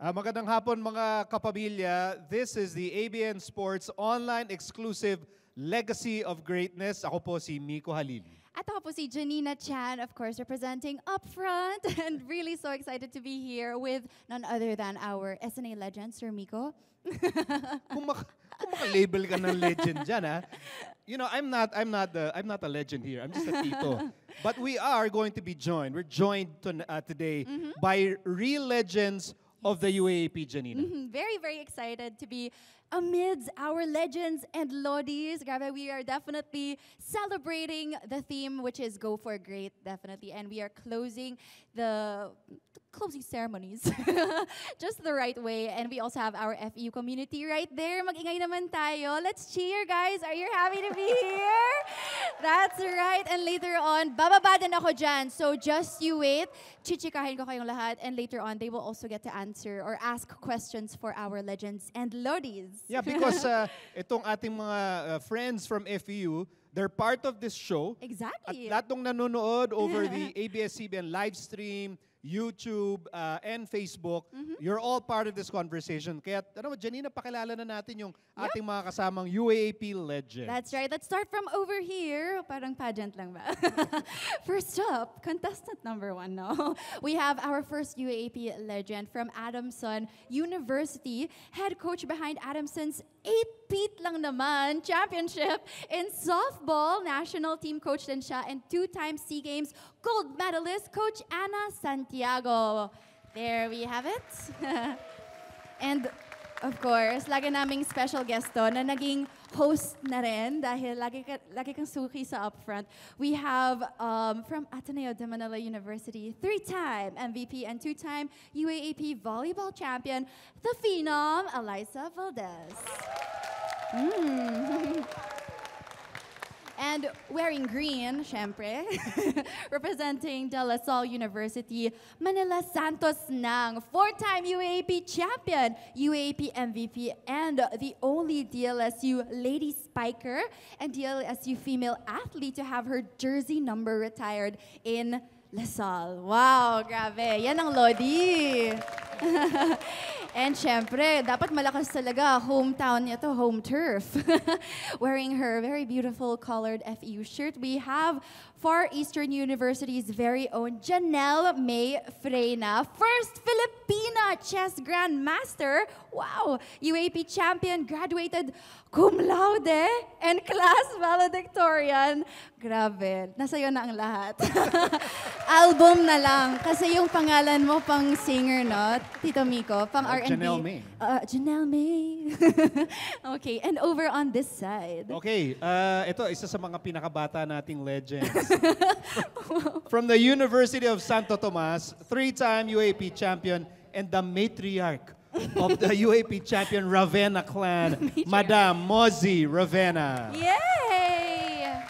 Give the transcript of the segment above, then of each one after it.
Magandang hapon mga kapamilya. This is the ABN Sports online exclusive Legacy of Greatness. Ako po si Miko Halili. At ako po si Janina Chan, of course, representing up front. And really so excited to be here with none other than our SNA legend, Sir Miko. Kung maka-label ka ng legend dyan, ha? You know, I'm not a legend here. I'm just a tito. But we are going to be joined. We're joined today by real legends of the UAAP, Janina. Very, very excited to be amidst our legends and lodies. Grabe, we are definitely celebrating the theme, which is Go for Great, definitely. And we are closing the closing ceremonies just the right way. And we also have our FEU community right there. Mag-ingay naman tayo. Let's cheer, guys. Are you happy to be here? That's right. And later on, bababa din ako dyan. So just you wait. Chichikahin ko kayong lahat. And later on, they will also get to answer or ask questions for our legends and lodies. Yeah, because itong ating mga friends from FEU, they're part of this show. Exactly. At lahat ng nanonood over the ABS-CBN live stream, YouTube, and Facebook, you're all part of this conversation. Kaya, Janina, pakilala na natin yung ating mga kasamang UAAP legends. That's right. Let's start from over here. Parang pageant lang ba? First up, contestant number 1, no? We have our first UAAP legend from Adamson University, head coach behind Adamson's 8-peat lang naman championship in softball. National team coach din siya and 2-time SEA Games gold medalist, Coach Ana Santiago. There we have it. And of course, lagi naming special guest to na naging host na rin dahil lagi kang suki sa upfront. We have from Ateneo de Manila University, 3-time MVP and 2-time UAAP volleyball champion, the phenom, Eliza Valdez. And wearing green, syempre, representing De La Salle University, Manila Santos Nang, 4-time UAAP champion, UAAP MVP, and the only DLSU lady spiker and DLSU female athlete to have her jersey number retired in La Salle. Wow, grabe. Yan ang Lodi. And syempre, dapat malakas talaga. Hometown niya to, home turf. Wearing her very beautiful colored FEU shirt, we have Far Eastern University's very own Janelle May Freyna, first Filipina chess grandmaster. Wow! UAP champion, graduated cum laude, and class valedictorian. Grabe, nasa'yo na ang lahat. Album na lang, kasi yung pangalan mo pang singer, no? Tito Miko, pang R&B. Janelle May. Janelle May. Okay, and over on this side. Okay, ito isa sa mga pinakabata nating legends. From the University of Santo Tomas, 3-time UAP champion and the matriarch of the UAP champion Ravenna clan, Madam Mozi Ravenna. Yay!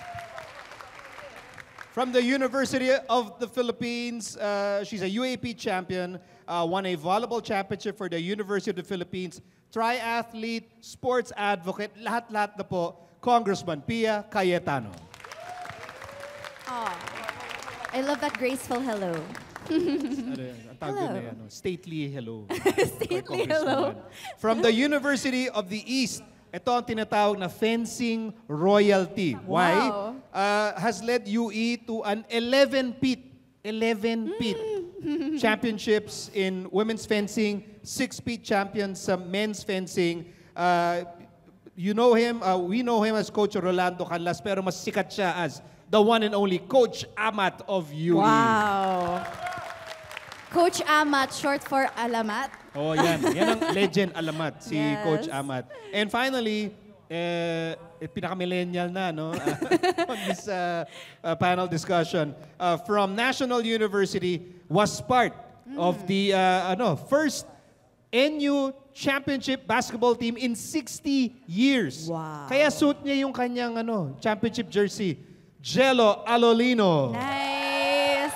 From the University of the Philippines, she's a UAP champion, won a volleyball championship for the University of the Philippines, triathlete, sports advocate, lahat-lahat na po, Congressman Pia Cayetano. Oh, I love that graceful hello. Hello. Stately hello. Stately hello. From the University of the East, ito ang tinatawag na fencing royalty. Why? Wow. Has led UE to an 11-peat championships in women's fencing, 6-peat champions sa men's fencing. You know him, we know him as Coach Rolando Canlas, pero mas sikat siya as the one and only Coach Amat of UE. Wow. Coach Amat, short for Alamat. Oh, yan. Yan ang legend Alamat, si Yes. Coach Amat. And finally, pinaka-millennial na, no? On this panel discussion. From National University, was part of the first NU championship basketball team in 60 years. Wow. Kaya suit niya yung kanyang championship jersey. Jello Alolino. Nice!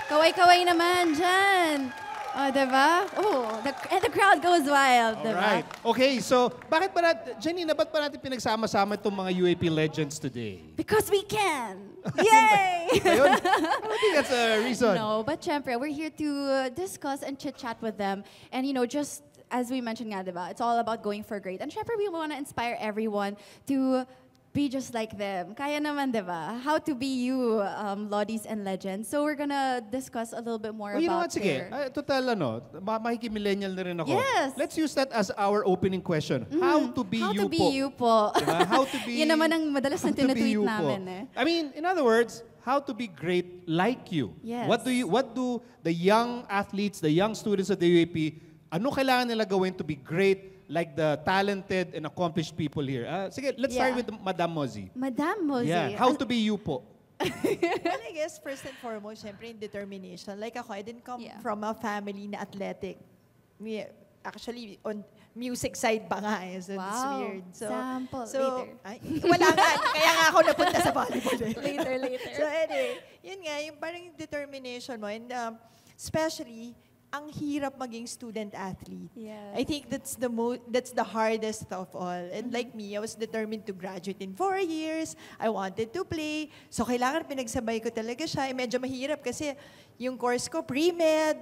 Kaway-kaway naman dyan. Oh, diba? Oh, and the crowd goes wild, diba? Alright. Okay, so bakit ba natin, Janina, ba't pa natin pinagsama-sama itong mga UAP legends today? Because we can! Yay! Ayun? I don't think that's a reason. No, but syempre, we're here to discuss and chit-chat with them and, just as we mentioned nga, diba, it's all about going for great. And syempre, we want to inspire everyone to be just like them. Kaya naman, diba? How to be you, Lodies and Legends. So we're gonna discuss a little bit more you know about what, sige. Total, makikimillennial na rin ako. Yes. Let's use that as our opening question. How to be How you to be po? you po. Diba? How to be... Yan naman ang madalas na how to be tinutweet you po. namin eh. I mean, in other words, how to be great like you. Yes. What do the young athletes, the young students of the UAP, ano kailangan nila gawin to be great like the talented and accomplished people here? Sige, let's start with Madam Mozzie. Madam Mozzie. Yeah, how to be you po? Well, I guess first and foremost, syempre, in determination. Like ako, I didn't come from a family na athletic. Actually, on music side pa nga eh. So it's weird. Sample, so, later. Ay, wala nga. Kaya nga ako napunta sa volleyball eh. Later. So anyway, yun nga, yung parang determination mo. And especially, ang hirap maging student athlete. Yes. I think that's the hardest of all. And like me, I was determined to graduate in 4 years. I wanted to play. So kailangan pinagsabay ko talaga siya. Medyo mahirap kasi yung course ko pre-med.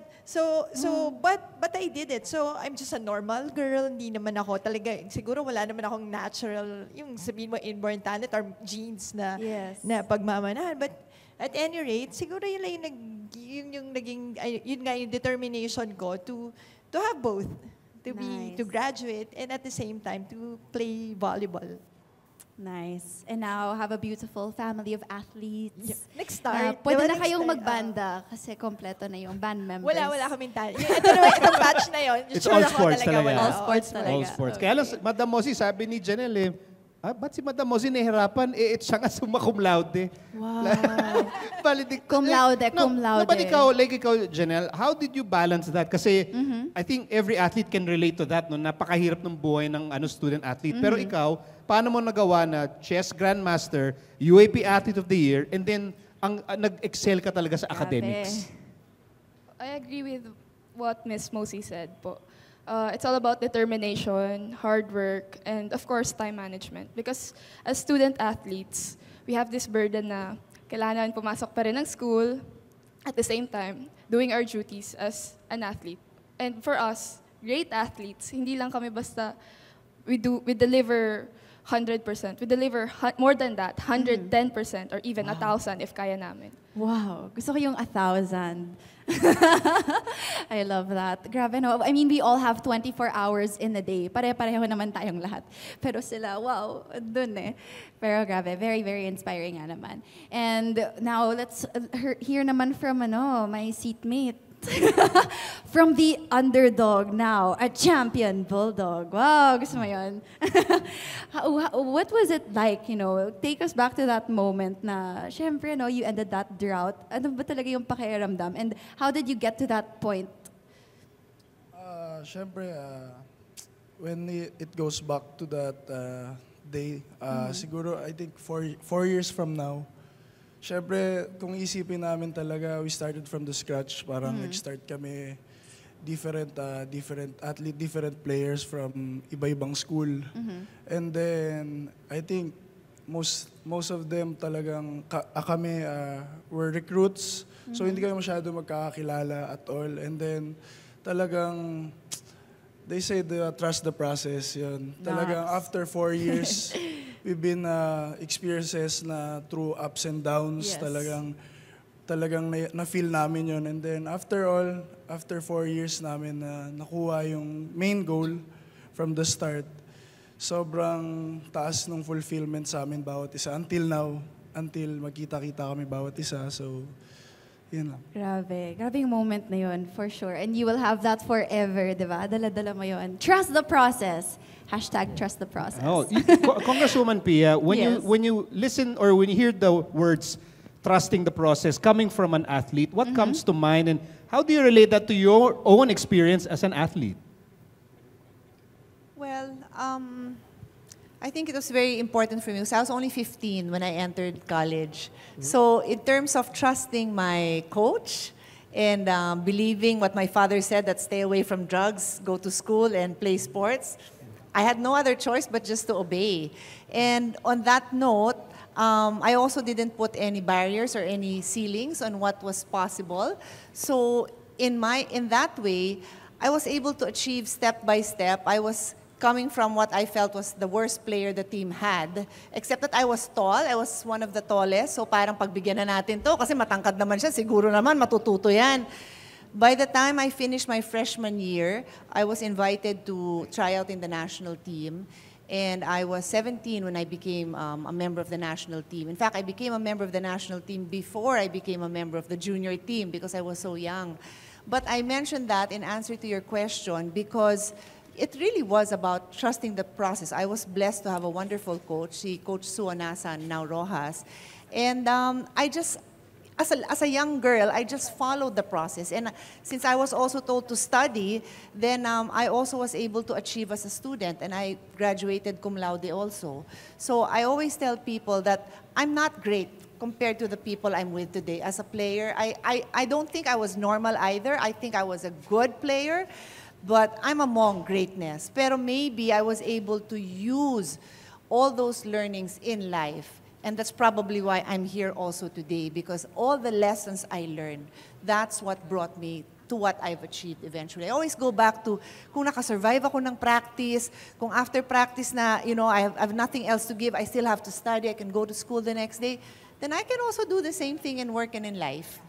But I did it. So I'm just a normal girl. Hindi naman ako talaga, siguro wala naman akong natural, yung sabihin mo inborn talent or genes na pagmamanahan. But at any rate, siguro yun lang yung naging, yun nga yung determination ko to have both. To graduate and at the same time to play volleyball. Nice. And now have a beautiful family of athletes. Yeah. Next start. Pwede na kayong magbanda kasi kompleto na yung band members. Wala kaming talent. Ito naman, itong batch na yun. It's all sports talaga. All sports talaga. All sports. Kaya lang, Madam Mozzie, sabi ni Janelle, ba't si Madam Mozzie nahihirapan? Siya nga summa cum laude. Wow. Cum laude. But ikaw, Janelle, how did you balance that? Kasi I think every athlete can relate to that. No? Napakahirap ng buhay ng student athlete. Pero ikaw, paano mo nagawa na chess grandmaster, UAP athlete of the year, and then nag-excel ka talaga sa academics? I agree with what Miss Mosey said po. It's all about determination, hard work, and of course, time management. Because as student athletes, we have this burden na kailangan pumasok pa rin ng school, at the same time, doing our duties as an athlete. And for us, great athletes, hindi lang kami basta, we deliver 100%. We deliver more than that, 110% or even 1,000 if kaya namin. Wow. Gusto ko yung 1,000. I love that. Grabe, no? I mean, we all have 24 hours in a day. Pare-pareho naman tayong lahat. Pero sila, wow, dun eh. Pero grabe, very, very inspiring nga naman. And now, let's hear naman from my seatmate. From the underdog now, a champion bulldog. Wow, gusto mo yun? What was it like, take us back to that moment na, syempre, you ended that drought. Ano ba talaga yung pakiramdam? And how did you get to that point? Syempre, when it goes back to that day, siguro, I think 4 years from now, syempre, kung isipin namin talaga, we started from the scratch. Parang nag-start kami, different athlete, different players from iba-ibang school. And then, I think, most of them talagang, kami were recruits. So, hindi kami masyado magkakakilala at all. And then, talagang, they say trust the process. Yun. Talagang after 4 years, we've been experiences na through ups and downs. Yes. Talagang na-feel namin yun. And then after 4 years namin nakuha yung main goal from the start, sobrang taas ng fulfillment sa amin bawat isa. Until now, until magkita-kita kami bawat isa. So, yun lang. Grabe yung moment na yun, for sure. And you will have that forever, di ba? Dala-dala mo yun. Trust the process. #trust the process. Oh, Congresswoman Pia, when you listen or when you hear the words trusting the process coming from an athlete, what comes to mind and how do you relate that to your own experience as an athlete? Well, I think it was very important for me because I was only 15 when I entered college. So in terms of trusting my coach and believing what my father said, that stay away from drugs, go to school and play sports, I had no other choice but just to obey. And on that note, I also didn't put any barriers or any ceilings on what was possible. So in that way, I was able to achieve step by step. I was coming from what I felt was the worst player the team had. Except that I was tall. I was one of the tallest. So parang pagbigyan na natin to. Kasi matangkad naman siya. Siguro naman matututo yan. By the time I finished my freshman year, I was invited to try out in the national team. And I was 17 when I became a member of the national team. In fact, I became a member of the national team before I became a member of the junior team because I was so young. But I mentioned that in answer to your question because it really was about trusting the process. I was blessed to have a wonderful coach, Coach Sue Anasan, now Rojas. And I just, as a young girl, I just followed the process. And since I was also told to study, then I also was able to achieve as a student. And I graduated cum laude also. So I always tell people that I'm not great compared to the people I'm with today. As a player, I don't think I was normal either. I think I was a good player. But I'm among greatness. Pero maybe I was able to use all those learnings in life. And that's probably why I'm here also today, because all the lessons I learned, that's what brought me to what I've achieved eventually. I always go back to kung nakasurvive ako ng practice, kung after practice na, you know, I have nothing else to give, I still have to study, I can go to school the next day, then I can also do the same thing in work and in life.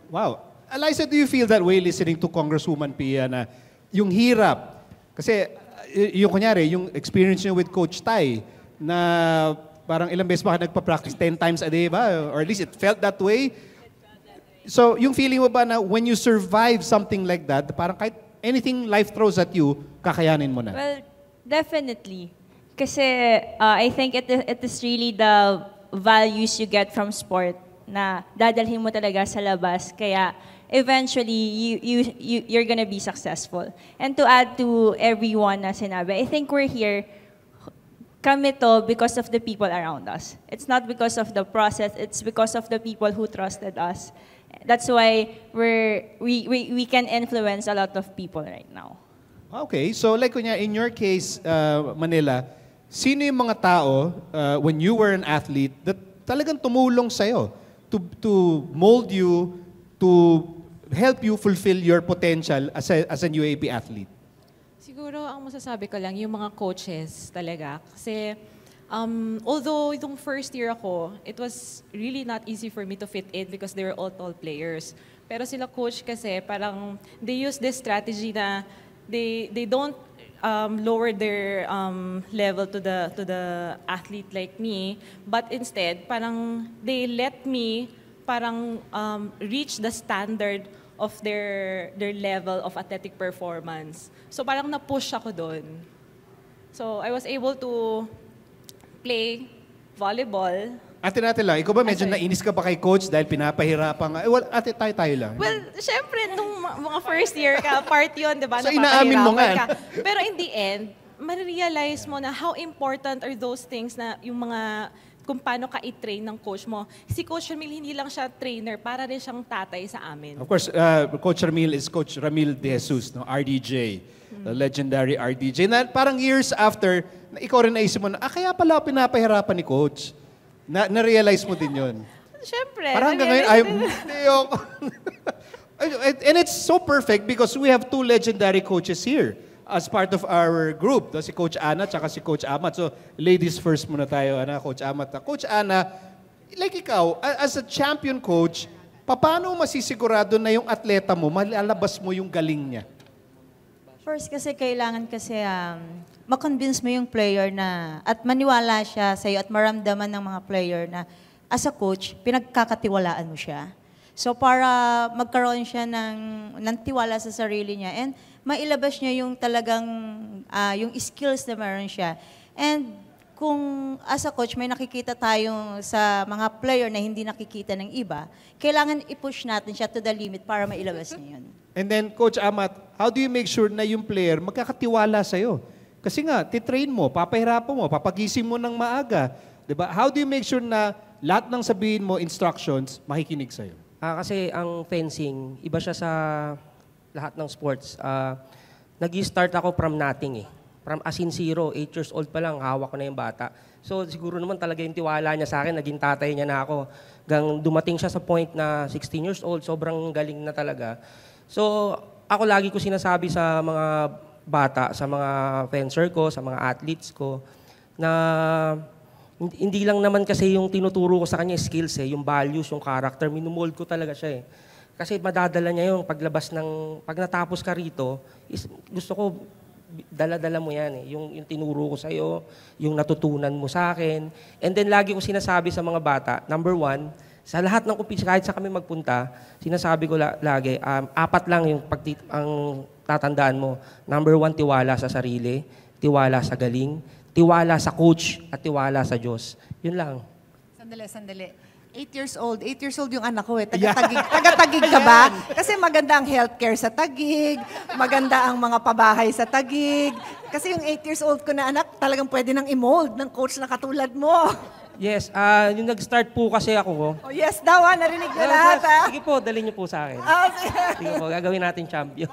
Wow. Eliza, do you feel that way listening to Congresswoman Pia na yung hirap? Kasi yung kunyari, yung experience niyo with Coach Tai na parang ilang beses ba ka nagpa-practice? 10 times a day ba? Or at least it felt that way? So yung feeling mo ba na when you survive something like that, parang kahit anything life throws at you, kakayanin mo na? Well, definitely. Kasi I think it is really the values you get from sport na dadalhin mo talaga sa labas. Kaya eventually, you're gonna be successful. And to add to everyone na sinabi, I think we're here, kami to because of the people around us. It's not because of the process, it's because of the people who trusted us. That's why we can influence a lot of people right now. Okay, so like kunya, in your case, Manila, sino yung mga tao, when you were an athlete, that talagang tumulong sa'yo to mold you, to help you fulfill your potential as an UAAP athlete? Siguro ang masasabi ko lang, yung mga coaches talaga. Kasi although itong first year ako, it was really not easy for me to fit in because they were all tall players. Pero sila coach kasi parang they use this strategy na they don't lower their level to the athlete like me, but instead parang they let me parang reach the standard of their level of athletic performance. So parang na-push ako doon. So I was able to play volleyball. Ate natin lang, ikaw ba medyo nainis ka ba kay coach dahil pinapahirapan nga? Well, ate, tayo lang. Well, syempre, nung mga first year ka, part yun, di ba? So, inaamin mo nga. Pero in the end, marirealize mo na how important are those things na yung mga kung paano ka i-train ng coach mo. Si Coach Ramil, hindi lang siya trainer, para rin siyang tatay sa amin. Of course, Coach Ramil is Coach Ramil De Jesus, no? RDJ, the legendary RDJ. Na parang years after, ikaw rin naisip mo na, kaya pala pinapahirapan ni Coach. Na-realize mo din yun. Siyempre. Parang hanggang ngayon, and it's so perfect because we have two legendary coaches here as part of our group. Si Coach Ana at si Coach Amat. So, ladies first muna tayo, Coach Amat. Coach Ana, like ikaw, as a champion coach, paano masisigurado na yung atleta mo, malalabas mo yung galing niya? First kasi kailangan kasi ma-convince mo yung player na at maniwala siya sa iyo at maramdaman ng mga player na as a coach, pinagkakatiwalaan mo siya. So para magkaroon siya ng tiwala sa sarili niya and mailabas niya yung talagang yung skills na meron siya. And kung as a coach may nakikita tayo sa mga player na hindi nakikita ng iba, kailangan i-push natin siya to the limit para mailabas niya yun. And then, Coach Amat, how do you make sure na yung player magkakatiwala sa'yo? Kasi nga, titrain mo, papahirapan mo, papagising mo ng maaga. Diba? How do you make sure na lahat ng sabihin mo, instructions, makikinig sa'yo? Kasi ang fencing, iba siya sa lahat ng sports. Nag-start ako from nothing eh. From as in zero, 8 years old pa lang, hawak ko na yung bata. So siguro naman talaga yung tiwala niya sa akin, naging tatay niya na ako. Hanggang dumating siya sa point na 16 years old, sobrang galing na talaga. So ako lagi ko sinasabi sa mga bata, sa mga fencer ko, sa mga athletes ko, na hindi lang naman kasi yung tinuturo ko sa kanya skills yung values, yung character, minumold ko talaga siya Kasi madadala niya yung pag natapos ka rito, gusto ko dala-dala mo yan yung tinuro ko sa'yo, yung natutunan mo sa akin. And then lagi ko sinasabi sa mga bata, number 1, sa lahat ng kumpis, kahit sa kami magpunta, sinasabi ko lagi, 4 lang yung ang tatandaan mo. Number 1, tiwala sa sarili, tiwala sa galing, tiwala sa coach, at tiwala sa Diyos. Yun lang. Sandali. 8 years old yung anak ko Taga-Tagig ka ba? Kasi maganda ang healthcare sa Tagig, maganda ang mga pabahay sa Tagig. Kasi yung 8 years old ko na anak, talagang pwede nang i-mold ng coach na katulad mo. Yes, yung nag-start po kasi ako. Oh, yes daw narinig na lahat Sige po, dalhin niyo po sa akin. Sige po, gagawin natin champion.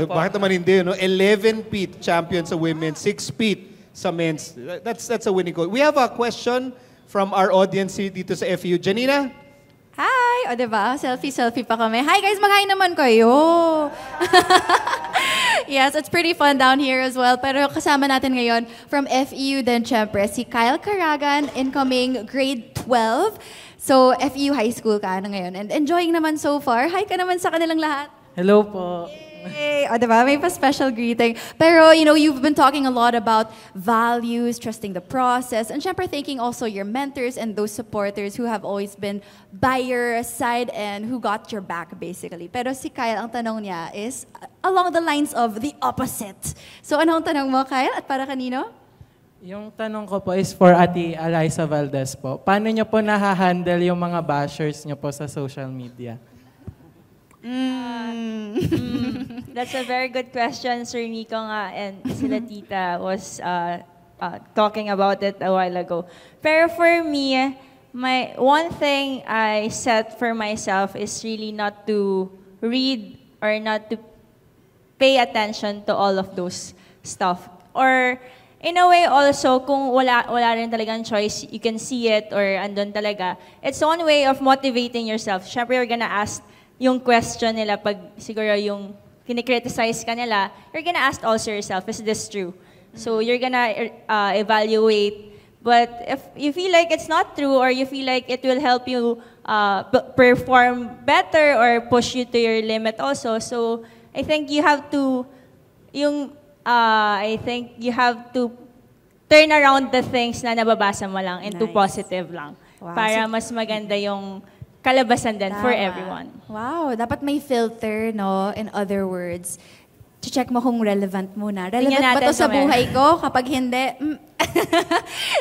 Bakit naman hindi, no? 11 feet champion sa women, 6 feet sa men's. That's a winning goal. We have a question from our audience dito sa FU. Janina? Hi! O, diba? Selfie pa kami. Hi, guys! Mag-hi naman kayo! Yes, it's pretty fun down here as well. Pero kasama natin ngayon from FEU din, syempre, si Kyle Caragan, incoming grade 12. So, FEU High School ka na ngayon. And enjoying naman so far. Hi ka naman sa kanilang lahat. Hello po. Yay! O, diba? May pa-special greeting. Pero, you've been talking a lot about values, trusting the process, and syempre thanking also your mentors and those supporters who have always been by your side and who got your back, basically. Pero si Kyle, ang tanong niya is along the lines of the opposite. So, anong tanong mo, Kyle? At para kanino? Yung tanong ko po is for Ate Eliza Valdez po. Paano niyo po nahahandle yung mga bashers niyo po sa social media? That's a very good question, Sir Nico nga, and sila tita was talking about it a while ago. Pero for me, one thing I set for myself is really not to read or not to pay attention to all of those stuff. Or in a way also, kung wala rin talagang choice, you can see it or andun talaga. It's one way of motivating yourself. Siyempre, you're gonna ask yung question nila pag siguro yung kinikriticize ka nila, you're gonna ask also yourself, is this true? So you're gonna evaluate. But if you feel like it's not true or you feel like it will help you perform better or push you to your limit also, so I think you have to turn around the things na nababasa mo lang into positive lang. Wow. Para mas maganda yung kalabasan din for Tama. everyone. Wow, dapat may filter, no? In other words, check mo kung relevant muna. Relevant ba to sa buhay ko? Kapag hindi,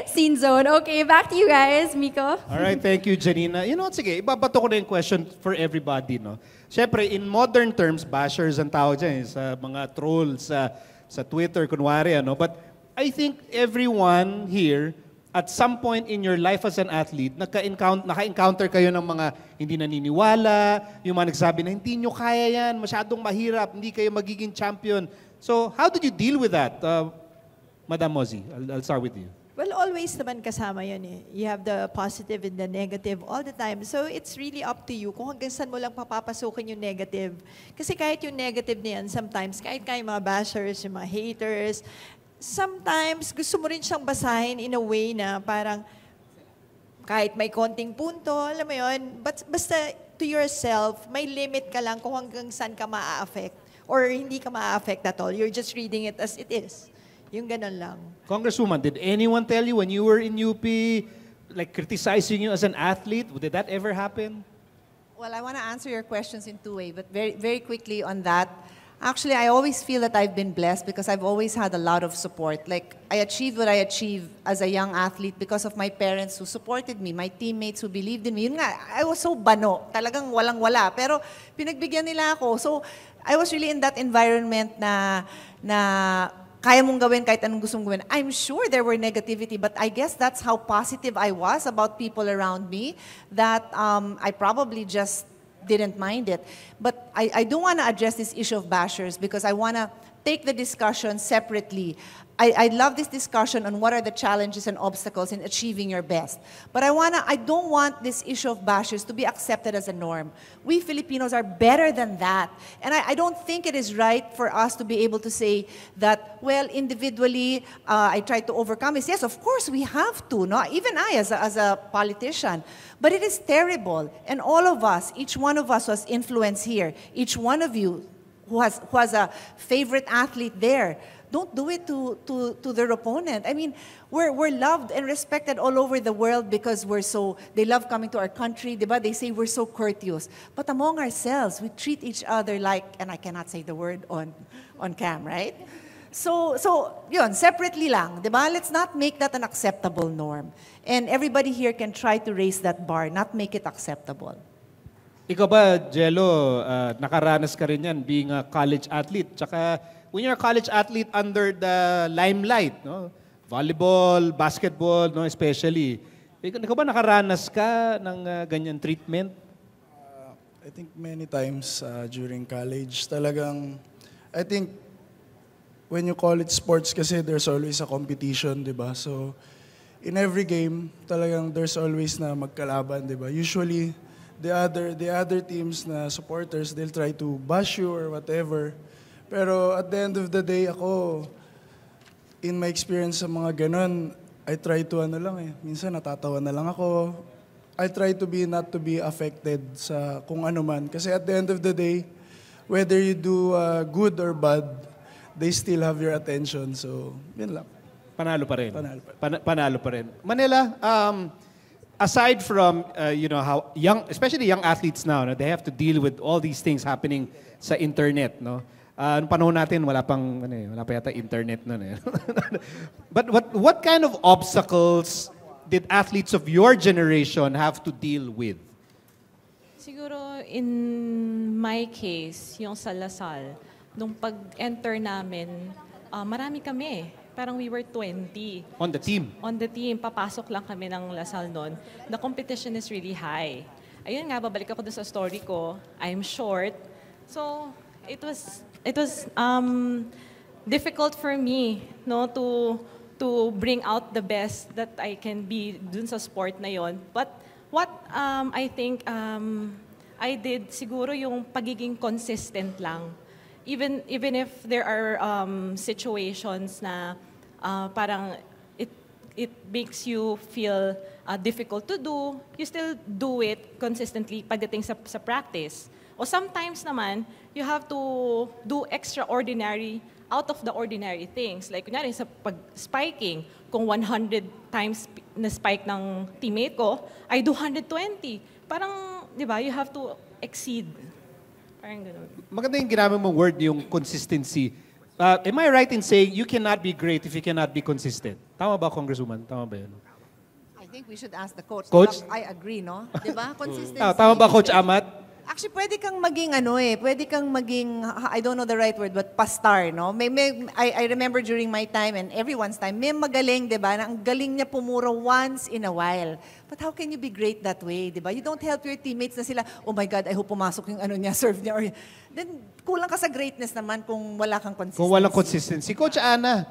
scene zone. Okay, back to you guys, Miko. Alright, thank you, Janina. Sige, ibabato ko na yung question for everybody, no? Siyempre, in modern terms, bashers ang tawag dyan, sa mga trolls sa Twitter, kunwari, But I think everyone here, at some point in your life as an athlete, naka-encounter kayo ng mga hindi naniniwala, yung mga nagsabi na hindi nyo kaya yan, masyadong mahirap, hindi kayo magiging champion. So, how did you deal with that? Madam Mozi, I'll start with you. Well, always naman kasama yun You have the positive and the negative all the time. So, it's really up to you kung hanggang saan mo lang papapasukin yung negative. Kasi kahit yung negative na yan, sometimes, kahit yung mga bashers, yung mga haters, sometimes, gusto mo rin siyang basahin in a way na parang kahit may konting punto, alam mo yun, basta to yourself, may limit ka lang kung hanggang saan ka maa-affect or hindi ka maa-affect at all. You're just reading it as it is. Yung ganun lang. Congresswoman, did anyone tell you when you were in UP, like criticizing you as an athlete? Did that ever happen? Well, I want to answer your questions in two ways, but very, very quickly on that. Actually, I always feel that I've been blessed because I've always had a lot of support. Like, I achieved what I achieved as a young athlete because of my parents who supported me, my teammates who believed in me. Yun nga, I was so bano, talagang walang-wala. Pero pinagbigyan nila ako. So, I was really in that environment na kaya mong gawin kahit anong gusto mong gawin. I'm sure there were negativity, but I guess that's how positive I was about people around me that I probably just didn't mind it. But I do want to address this issue of bashers because I want to take the discussion separately. I love this discussion on what are the challenges and obstacles in achieving your best. But I don't want this issue of bashes to be accepted as a norm. We Filipinos are better than that. And I don't think it is right for us to be able to say that, well, individually, I try to overcome this. Yes, of course, we have to. No? Even I, as a politician. But it is terrible. And all of us, each one of us was influenced here. Each one of you who has a favorite athlete there, don't do it to their opponent. I mean, we're loved and respected all over the world because they love coming to our country, diba? They say we're so courteous. But among ourselves, we treat each other like, and I cannot say the word on cam, right? So yun, separately lang, diba? Let's not make that an acceptable norm. And everybody here can try to raise that bar, not make it acceptable. Ikaw ba, Jello, nakaranas ka rin yan being a college athlete? Tsaka, when you're a college athlete under the limelight, no? Volleyball, basketball, no, especially. Ikaw ba nakaranas ka ng ganyan treatment? I think many times during college, talagang, I think, when you call it sports kasi there's always a competition, di ba? So, in every game, talagang there's always na magkalaban, di ba? Usually, the other teams na supporters, they'll try to bash you or whatever. Pero at the end of the day, ako, in my experience sa mga ganon, I try to minsan natatawa na lang ako. I try to not to be affected sa kung ano man. Kasi at the end of the day, whether you do good or bad, they still have your attention. So, yun lang. Panalo pa rin. Panalo pa rin. Panalo pa rin. Manila, aside from how especially young athletes now, no, they have to deal with all these things happening sa internet, no. Noong panahon natin wala pa yata internet noon eh. But what kind of obstacles did athletes of your generation have to deal with? Siguro in my case, yung sa Lasal, nung pag-enter namin, marami kami. Parang we were 20. On the team? On the team. Papasok lang kami ng Lasal noon. The competition is really high. Ayun nga, babalik ako doon sa story ko. I'm short. So, it was difficult for me, no, to bring out the best that I can be dun sa sport na yon. But what I think I did, siguro yung pagiging consistent lang. Even if there are situations na parang it makes you feel difficult to do, you still do it consistently pagdating sa practice. O sometimes naman, you have to do extraordinary, out of the ordinary things. Like kunyari sa pag-spiking, kung 100 times na spike ng teammate ko, I do 120. Parang, di ba, you have to exceed. Parang ganun. Maganda yung ginamit mong word, yung consistency. Am I right in saying you cannot be great if you cannot be consistent? Tama ba, Congresswoman? Tama ba yun? I think we should ask the coach. Coach? I agree, no? Diba? Consistency. Tama ba, Coach Amat? Actually, pwede kang maging pwede kang maging, I don't know the right word, but pastar, no? I remember during my time and everyone's time, may magaling, di ba, na ang galing niya pumuro once in a while. But how can you be great that way, di ba? You don't help your teammates na sila, oh my God, I hope pumasok yung serve niya. Or, then, kulang ka sa greatness naman kung wala kang consistency. Kung walang consistency. Coach Ana,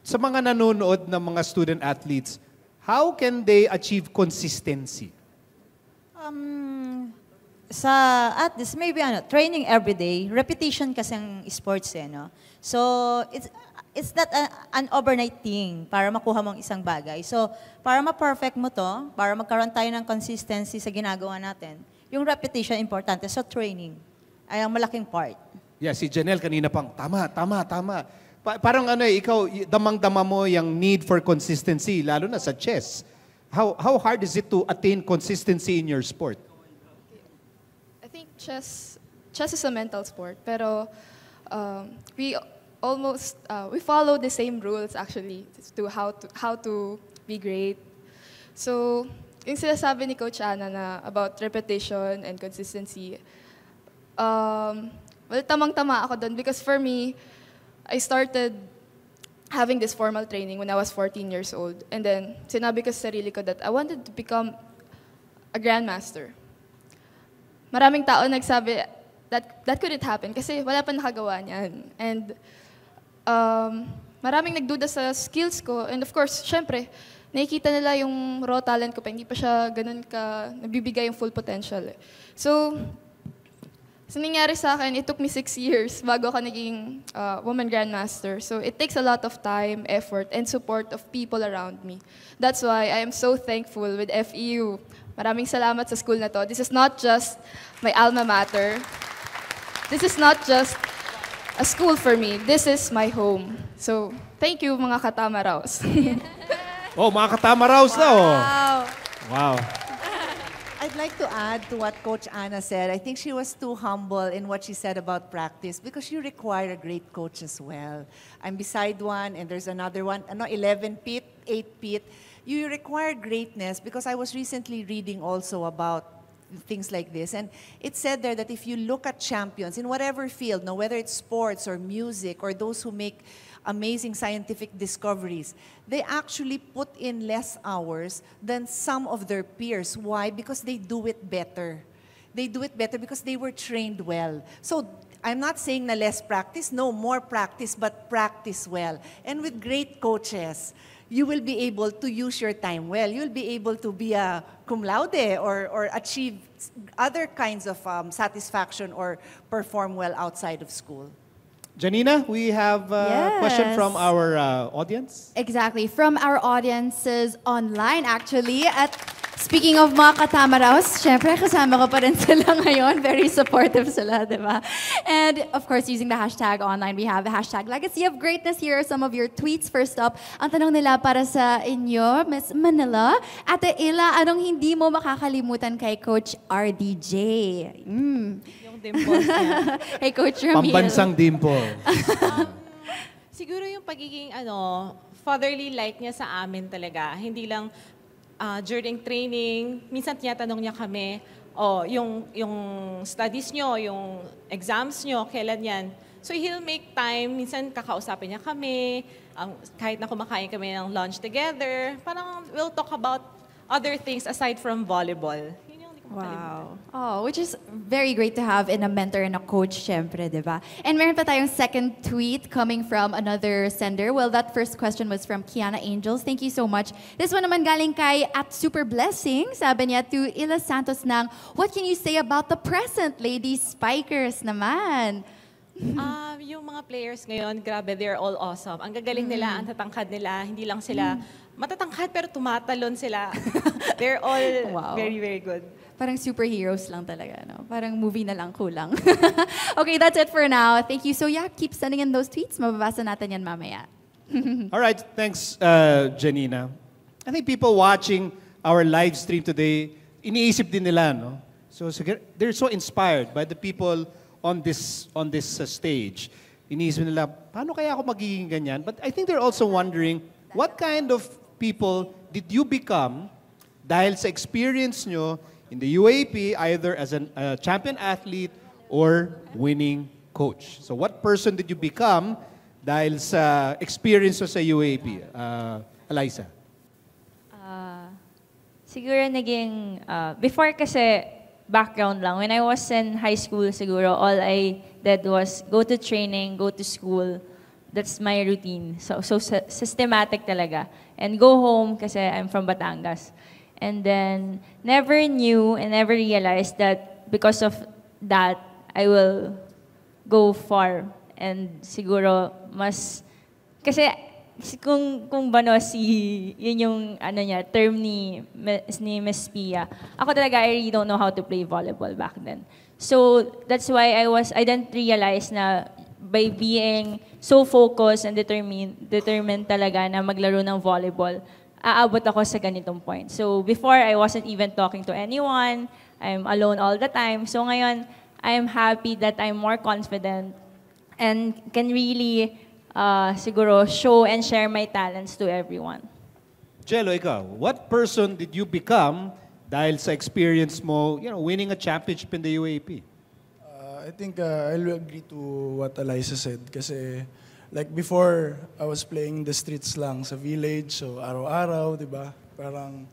sa mga nanonood ng mga student athletes, how can they achieve consistency? At this maybe training every day, repetition kasi ang sports no. So it's not an overnight thing para makuha mong isang bagay. So para ma-perfect mo to, para magkaroon tayo ng consistency sa ginagawa natin, yung repetition importante. So training ay ang malaking part. Yeah, si Janelle kanina pang tama. Parang ikaw damang-dama mo yung need for consistency lalo na sa chess. How hard is it to attain consistency in your sport? I think chess is a mental sport, pero we follow the same rules actually to how to be great. So, yung sinasabi ni Coach Ana na about repetition and consistency, well, tamang-tama ako doon because for me, I started having this formal training when I was 14 years old. And then, sinabi ko sa sarili ko that I wanted to become a grandmaster. Maraming tao nagsabi that couldn't happen kasi wala pa nakagawa niyan. And maraming nagduda sa skills ko. And of course, syempre, nakikita nila yung raw talent ko pa, hindi pa siya ganun ka nabibigay yung full potential. So nangyari sa akin, it took me 6 years bago ako naging woman grandmaster. So it takes a lot of time, effort, and support of people around me. That's why I am so thankful with FEU. Maraming salamat sa school na to. This is not just my alma mater. This is not just a school for me. This is my home. So thank you, mga katama raws. Oh, mga katama raws na, oh. Wow. I'd like to add to what Coach Anna said. I think she was too humble in what she said about practice because you require a great coach as well. I'm beside one and there's another one, 11 Pete, 8 Pete. You require greatness because I was recently reading also about things like this. And it said there that if you look at champions in whatever field, no, whether it's sports or music or those who make amazing scientific discoveries, they actually put in less hours than some of their peers. Why? Because they do it better. They do it better because they were trained well. So I'm not saying na less practice, no, more practice, but practice well. And with great coaches, you will be able to use your time well. You'll be able to be a cum laude or achieve other kinds of satisfaction or perform well outside of school. Janina, we have a question from our audience. Exactly, from our audiences online actually. At speaking of mga katama raws, syempre kasama ko pa rin sila ngayon. Very supportive sila, di ba? And of course, using the hashtag online, we have the hashtag Legacy of Greatness. Here are some of your tweets. First up, ang tanong nila para sa inyo, Miss Manila. Ate Ila, anong hindi mo makakalimutan kay Coach RDJ? Dimples niya. Hey, Coach Ramil. Pambansang dimple. Siguro yung pagiging fatherly like niya sa amin talaga. Hindi lang during training, minsan tinatanong niya kami, yung studies nyo, yung exams nyo, kailan yan. So he'll make time, minsan kakausapin niya kami, kahit na kumakain kami ng lunch together, parang we'll talk about other things aside from volleyball. Wow. Oh, which is very great to have in a mentor and a coach, syempre, di ba? And meron pa tayong second tweet coming from another sender. Well, that first question was from Kiana Angels. Thank you so much. This one naman galing kay at Super Blessing. Sabi niya to Ila Santos ng, what can you say about the present ladies spikers naman? Yung mga players ngayon, grabe, they're all awesome. Ang gagaling nila, ang tatangkad nila, hindi lang sila matatangkad pero tumatalon sila. They're all very, very good. Parang superheroes lang talaga, no? Parang movie na lang kulang. Okay, that's it for now. Thank you. So yeah, keep sending in those tweets. Mababasa natin yan mamaya. All right, thanks, Janina. I think people watching our live stream today, iniisip din nila, no? So they're so inspired by the people on this stage. Iniisip nila, paano kaya ako magiging ganyan? But I think they're also wondering, what kind of people did you become dahil sa experience nyo in the UAAP, either as a champion athlete or winning coach? So what person did you become dahil sa experience mo sa UAAP? Eliza? Siguro naging, before kasi background lang, when I was in high school siguro, all I did was go to training, go to school. That's my routine. So systematic talaga. And go home kasi I'm from Batangas. And then, never knew and never realized that because of that, I will go far. And siguro, mas, kasi kung yun yung term ni Miss Pia, ako talaga, I really don't know how to play volleyball back then. So, that's why I didn't realize na by being so focused and determined talaga na maglaro ng volleyball, aabot ako sa ganitong point. So before, I wasn't even talking to anyone. I'm alone all the time. So ngayon, I'm happy that I'm more confident and can really siguro show and share my talents to everyone. Jello, ikaw, what person did you become dahil sa experience mo, winning a championship in the UAAP? I think I'll agree to what Eliza said kasi like before, I was playing the streets lang sa village, so araw-araw, di ba? Parang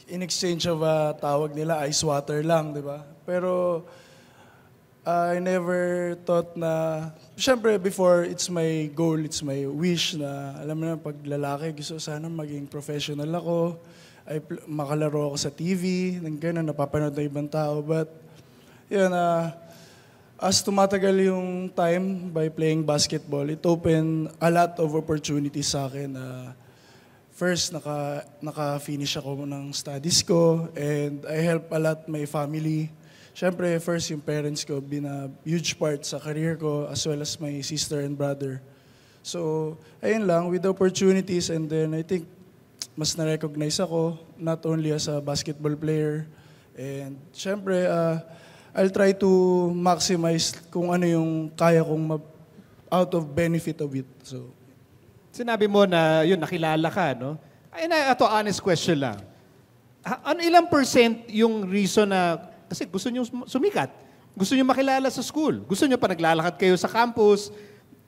in exchange of tawag nila, ice water lang, di ba? Pero I never thought na, syempre before, it's my goal, it's my wish na, alam mo na, pag lalaki, gusto sana maging professional ako, makalaro ako sa TV, nang gano'n, napapanood ng ibang tao. But, yun, as tumatagal yung time by playing basketball, it opened a lot of opportunities sa akin. First, naka-finish ako ng studies ko, and I help a lot my family. Siyempre, first, yung parents ko been a huge part sa career ko as well as my sister and brother. So, ayun lang, with the opportunities, and then I think mas na-recognize ako, not only as a basketball player, and siyempre, I'll try to maximize kung ano yung kaya kong out of benefit of it. So, Sinabi mo na yun, nakilala ka, no? Ay, ito, honest question lang. Ilang percent yung reason na kasi gusto nyo sumikat. Gusto nyo makilala sa school. Gusto nyo pa naglalakad kayo sa campus.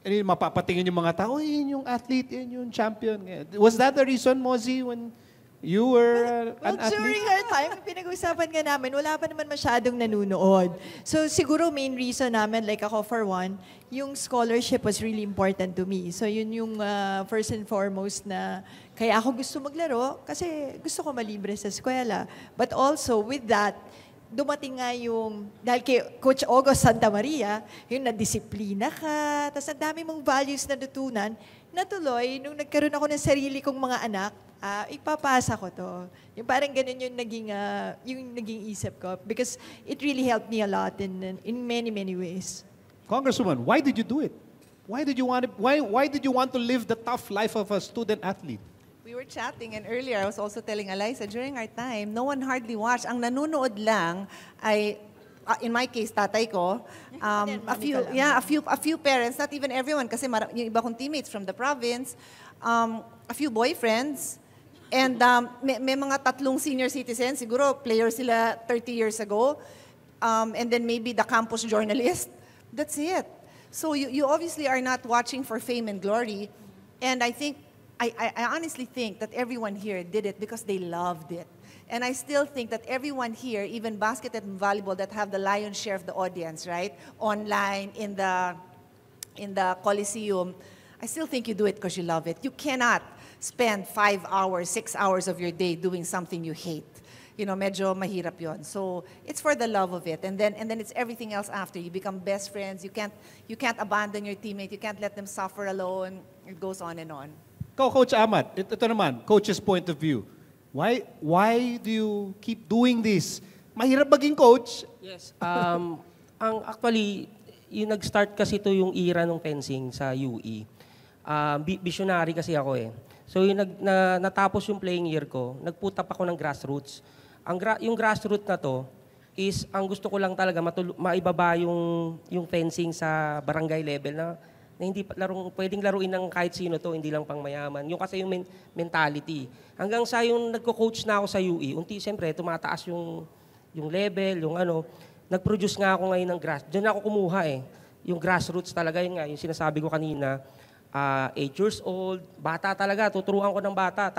Mapapatingin yung mga tao, yun yung athlete, yun yung champion. Was that the reason, Mozzie, when you were an athlete? During our time, pinag-usapan nga namin, wala pa naman masyadong nanunood. So siguro main reason namin, like ako for one, yung scholarship was really important to me. So yun yung first and foremost na kaya ako gusto maglaro kasi gusto ko malibre sa eskwela. But also with that, dumating nga yung, dahil kay Coach August Santa Maria, yung na-disiplina ka, tapos ang dami mong values na natutunan, natuloy, nung nagkaroon ako ng sarili kong mga anak, ipapasa ko to. Yung parang ganun yung naging isip ko. Because it really helped me a lot in many, many ways. Congresswoman, why did you do it? Why did you want to live the tough life of a student athlete? We were chatting, and earlier I was also telling Eliza, during our time, no one hardly watched. Ang nanonood lang ay, in my case, tatay ko, a few parents, not even everyone, kasi yung iba kong teammates from the province, a few boyfriends, and may mga 3 senior citizens, siguro players sila 30 years ago, and then maybe the campus journalist. That's it. So you obviously are not watching for fame and glory, and I honestly think that everyone here did it because they loved it. And I still think that everyone here, even basket and volleyball that have the lion's share of the audience, right? Online, in the Coliseum, I still think you do it because you love it. You cannot spend 5 hours, 6 hours of your day doing something you hate. You know, medyo mahirap yon. So it's for the love of it. And then it's everything else after. You become best friends. You can't abandon your teammate. You can't let them suffer alone. It goes on and on. Coach Amat, ito naman, coach's point of view. Why do you keep doing this? Mahirap maging coach. Yes. Actually, yung nag-start kasi ito yung era ng fencing sa UE. Visionary kasi ako eh. So yung natapos yung playing year ko, nag-put up ako ng grassroots. Yung grassroots na to is, ang gusto ko lang talaga maibaba yung fencing sa barangay level na hindi pwedeng laruin ng kahit sino to, hindi lang pang mayaman. Yung kasi yung mentality. Hanggang sa yung nagko-coach na ako sa UE, siyempre tumataas yung level, yung ano. Nag-produce nga ako ngayon ng Diyan ako kumuha eh. Yung grassroots talaga, yun nga, yung sinasabi ko kanina, 8 years old, bata talaga, tuturuan ko ng bata.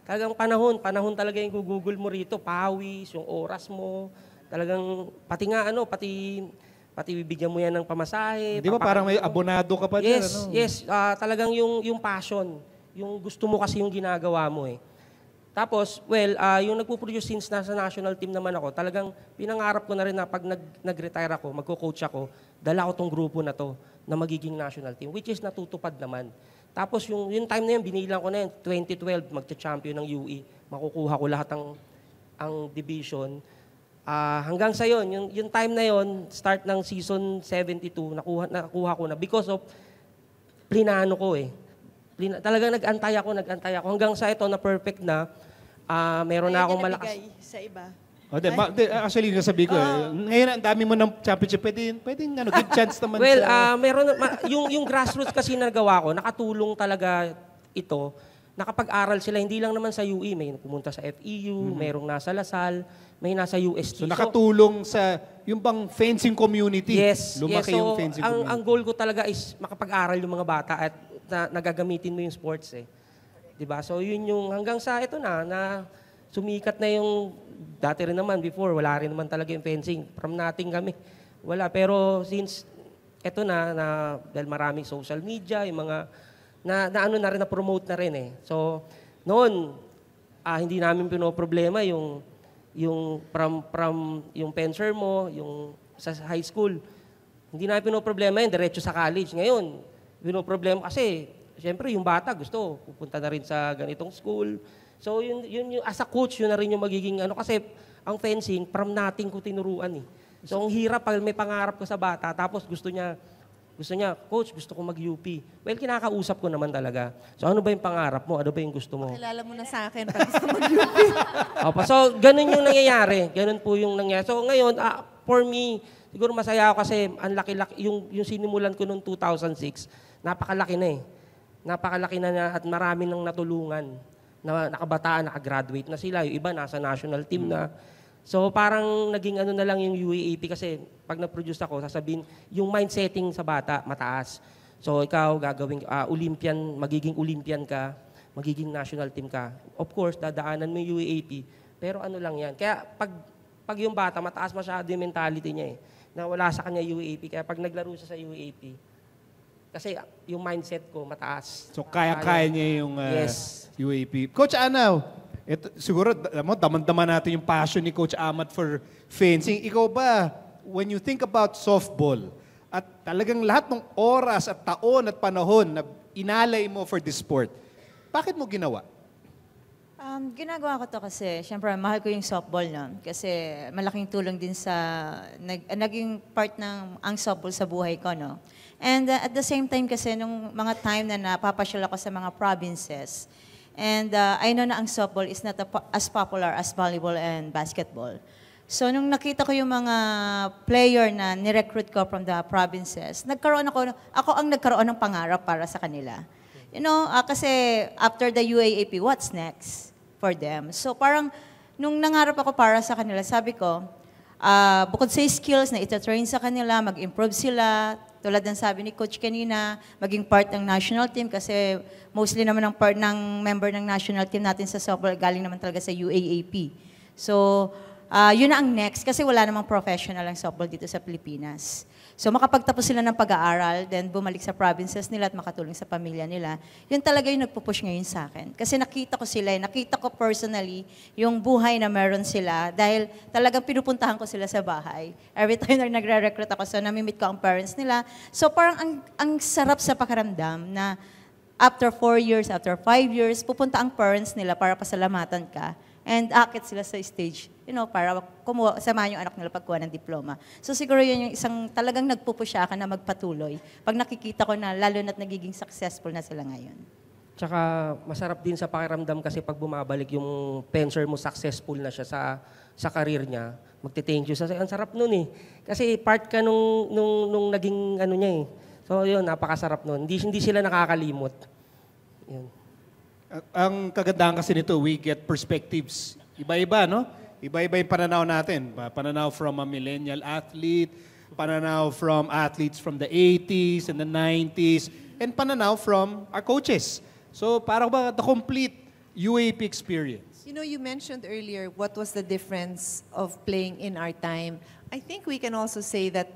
Talagang panahon talaga yung Google mo rito, pawis, yung oras mo, talagang, pati bibigyan mo yan ng pamasahe. Di ba parang may abonado ka pa dyan? Yes. Talagang yung passion. Yung gusto mo kasi yung ginagawa mo eh. Tapos, yung nagpo-produce since nasa national team naman ako, talagang pinangarap ko na rin na pag nag-retire ako, magko-coach ako, dala ko tong grupo na to na magiging national team, which is natutupad naman. Tapos yung time na yun, binilang ko na yun, 2012, magcha-champion ng UE, makukuha ko lahat ang division. Hanggang sa yun, yung time na yun, start ng season 72, nakuha ko na because of plinano ko eh. Talagang nag-antay ako. Hanggang sa ito na perfect na, meron na akong malakas. Sa iba. Actually, yung sabi ko, ngayon ang dami mo ng championship, pwedeng give chance naman yung grassroots kasi nagawa ko, nakatulong talaga ito. Nakapag-aral sila, hindi lang naman sa UE, may pumunta sa FEU, mayroong nasa Lasal, may nasa UST. So nakatulong sa yung bang fencing community. Yes. Lumaki yung fencing community. Ang goal ko talaga is makapag-aral yung mga bata at nagagamitin mo yung sports eh. 'Di ba? So yun yung hanggang sa ito na sumikat na yung dati rin naman before wala rin naman talaga yung fencing. From nothing kami. Wala. Pero since eto dahil maraming social media, yung mga, ano na rin, na-promote na rin eh. So, noon, hindi namin pinoproblema yung yung fencer mo, yung sa high school. Hindi namin pinoproblema yun, diretso sa college. Ngayon, pinoproblema kasi, siyempre, yung bata gusto, pupunta na rin sa ganitong school. So, yun as a coach, yun na rin yung magiging ano. Kasi, ang fencing, from nothing ko tinuruan eh. So, ang hirap pag may pangarap ko sa bata, tapos gusto niya, Coach, gusto ko mag-UP. Well, kinakausap ko naman talaga. So, ano ba yung pangarap mo? Ano ba yung gusto mo? Pakilala mo na sa akin pag gusto mag-UP. Opo, so, ganun yung nangyayari. Ganun po yung nangyayari. So, ngayon, for me, siguro masaya ako kasi ang laki-laki, yung sinimulan ko noong 2006, napakalaki na eh. Napakalaki na niya at marami nang natulungan na nakabataan, nakagraduate na sila. Yung iba nasa national team na. So parang naging ano na lang yung UAAP kasi pag nag-produce ako, sasabihin, yung mindsetting sa bata, mataas. So ikaw gagawin, magiging Olympian ka, magiging national team ka. Of course, dadaanan mo yung UAAP, pero ano lang yan. Kaya pag yung bata, mataas masyado yung mentality niya eh, na wala sa kanya UAAP. Kaya pag naglaro siya sa UAAP, kasi yung mindset ko mataas. So kaya niya yung yes. UAAP. Coach Anaw, ito, siguro, daman-daman natin yung passion ni Coach Amat for fencing. Ikaw ba, when you think about softball, at talagang lahat ng oras at taon at panahon na inalay mo for this sport, bakit mo ginawa? Ginagawa ko to kasi, syempre, mahal ko yung softball nun. Kasi malaking tulong din sa, naging part ng ang softball sa buhay ko, no? And at the same time kasi, nung mga time na napapasyal ako sa mga provinces, and I know na ang softball is not as popular as volleyball and basketball. So, nung nakita ko yung mga player na nirecruit ko from the provinces, ako ang nagkaroon ng pangarap para sa kanila. You know, kasi after the UAAP, what's next for them? So, parang, nung nangarap ako para sa kanila, sabi ko, bukod sa skills na itatrain sa kanila, mag-improve sila, tulad ng sabi ni Coach kanina, maging part ng national team kasi mostly naman ang part ng member ng national team natin sa softball galing naman talaga sa UAAP. So, yun na ang next kasi wala namang professional ang softball dito sa Pilipinas. So, makapagtapos sila ng pag-aaral, then bumalik sa provinces nila at makatulong sa pamilya nila. Yun talaga yung nagpupush ngayon sa akin. Kasi nakita ko sila, nakita ko personally yung buhay na meron sila dahil talagang pinupuntahan ko sila sa bahay. Every time na nagre-recruit ako, so namimit ko ang parents nila. So, parang ang sarap sa pakiramdam na after 4 years, after 5 years, pupunta ang parents nila para pasalamatan ka. And akit sila sa stage, you know, para samahan yung anak nila pagkuha ng diploma. So siguro yun yung isang talagang nagpupusya ka na magpatuloy. Pag nakikita ko na lalo na't nagiging successful na sila ngayon. Tsaka masarap din sa pakiramdam kasi pag bumabalik yung fencer mo, successful na siya sa career niya, magte-thank you. Ang sarap nun eh. Kasi part ka nung naging ano niya eh. So yun, napakasarap nun. Hindi sila nakakalimot. Yun. Ang kagandahan kasi nito, we get perspectives. Iba-iba, no? Iba-iba yung pananaw natin. Pananaw from a millennial athlete, pananaw from athletes from the 80s and the 90s, and pananaw from our coaches. So, parang ba the complete UAP experience. You know, you mentioned earlier what was the difference of playing in our time. I think we can also say that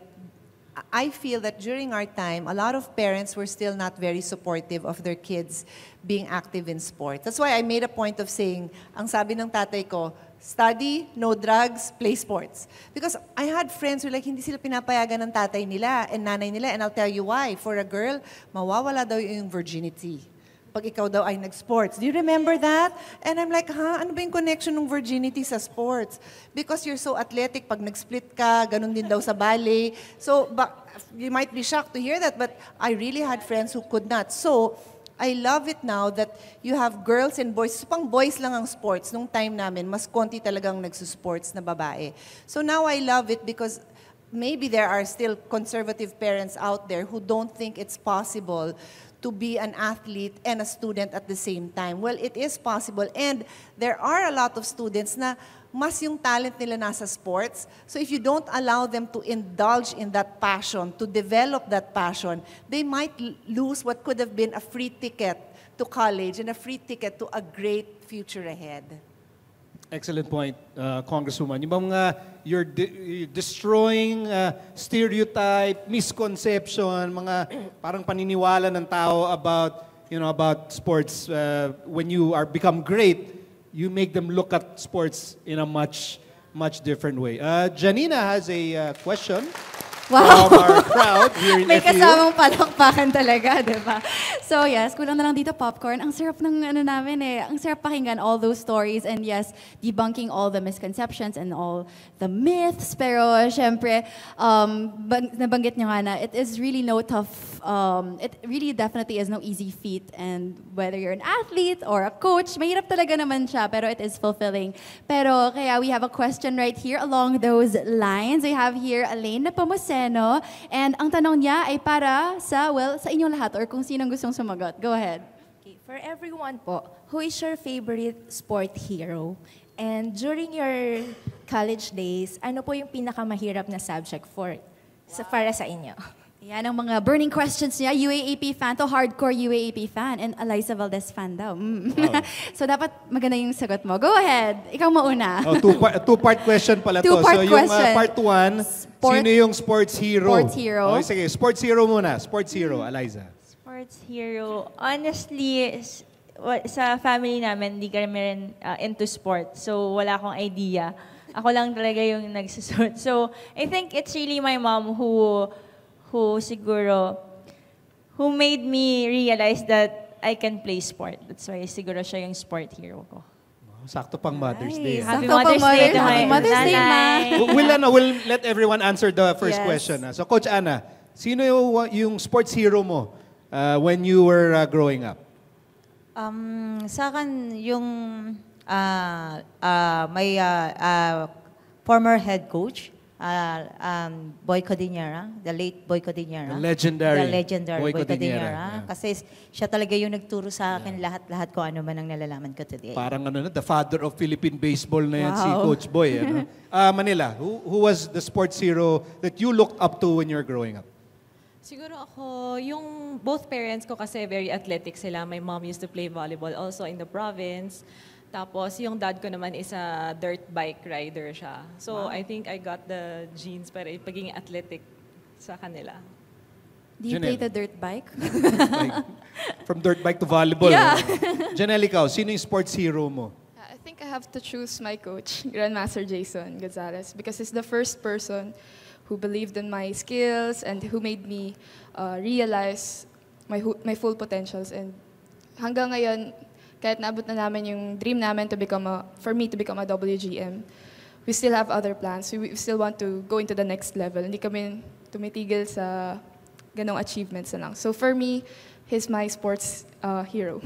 I feel that during our time, a lot of parents were still not very supportive of their kids being active in sports. That's why I made a point of saying, ang sabi ng tatay ko, study, no drugs, play sports. Because I had friends who like, hindi sila pinapayagan ng tatay nila and nanay nila, and I'll tell you why. For a girl, mawawala daw yung virginity pag ikaw daw ay nag-sports. Do you remember that? And I'm like, ano ba yung connection ng virginity sa sports? Because you're so athletic, pag nag-split ka, ganun din daw sa ballet. So, you might be shocked to hear that, but I really had friends who could not. So, I love it now that you have girls and boys. So, pang boys lang ang sports. Nung time namin, mas konti talagang nagsusports na babae. So now I love it because maybe there are still conservative parents out there who don't think it's possible to be an athlete and a student at the same time. Well, it is possible. And there are a lot of students na mas yung talent nila nasa sports. So if you don't allow them to indulge in that passion, to develop that passion, they might lose what could have been a free ticket to college and a free ticket to a great future ahead. Excellent point, Congresswoman. Yung mga you're destroying stereotype, misconception, mga parang paniniwala ng tao about about sports. When you are become great, you make them look at sports in a much different way. Janina has a question. Wow. From our crowd here in May FEU. kasamang palakpakan talaga, di ba? So yes, kulang na lang dito popcorn. Ang sarap ng namin eh. Ang sarap pakinggan all those stories and yes, debunking all the misconceptions and all the myths. Pero syempre, nabanggit nyo nga na it is really no tough, it really definitely is no easy feat. And whether you're an athlete or a coach, mahirap talaga naman siya, pero it is fulfilling. Pero kaya we have a question right here along those lines. We have here Elaine Nepomuceno. And ang tanong niya ay para sa inyong lahat or kung sinong gustong sumagot. Go ahead. Okay, for everyone po, who is your favorite sport hero? And during your college days, ano po yung pinakamahirap na subject para sa inyo? Yan ang mga burning questions niya. UAAP fan to, hardcore UAAP fan. And Eliza Valdez fan daw. Wow. So dapat maganda yung sagot mo. Go ahead. Ikaw mauna. Two-part question pala to. Two-part So question. yung part 1, sino yung sports hero? Sports hero. Okay, sige, sports hero muna. Sports hero, Eliza. Sports hero. Honestly, sa family namin, hindi kami rin into sports. So, wala akong idea. Ako lang talaga yung nagsusort. So, I think it's really my mom who made me realize that I can play sport. That's why siguro siya yung sport hero ko. Sakto pang Mother's Day. Happy Mother's Day to my nanay. We'll let everyone answer the first Yes. question. So, Coach Ana, sino yung sports hero mo when you were growing up? Sa akin, yung may former head coach, Boy Codinera, the late Boy Codinera. The legendary Boy Boy Codinera. Codinera. Yeah. Kasi siya talaga yung nagturo sa akin lahat kung ano man ang nalalaman ko today. Parang the father of Philippine baseball na yan, si Wow. Coach Boy. Manila, who was the sports hero that you looked up to when you were growing up? Siguro ako, yung both parents ko kasi very athletic sila. My mom used to play volleyball also in the province. Tapos yung dad ko naman is a dirt bike rider siya. So I think I got the genes para pagiging athletic sa kanila. Do you play the dirt bike? From dirt bike to volleyball. Yeah. Janelle, ikaw, sino yung sports hero mo? I think I have to choose my coach, Grandmaster Jason Gonzalez, because he's the first person who believed in my skills and who made me realize my full potentials. And hanggang ngayon, kahit naabot na namin yung dream namin for me to become a WGM, we still have other plans. We still want to go into the next level. Hindi kami tumitigil sa ganong achievements na lang. So for me, he's my sports hero.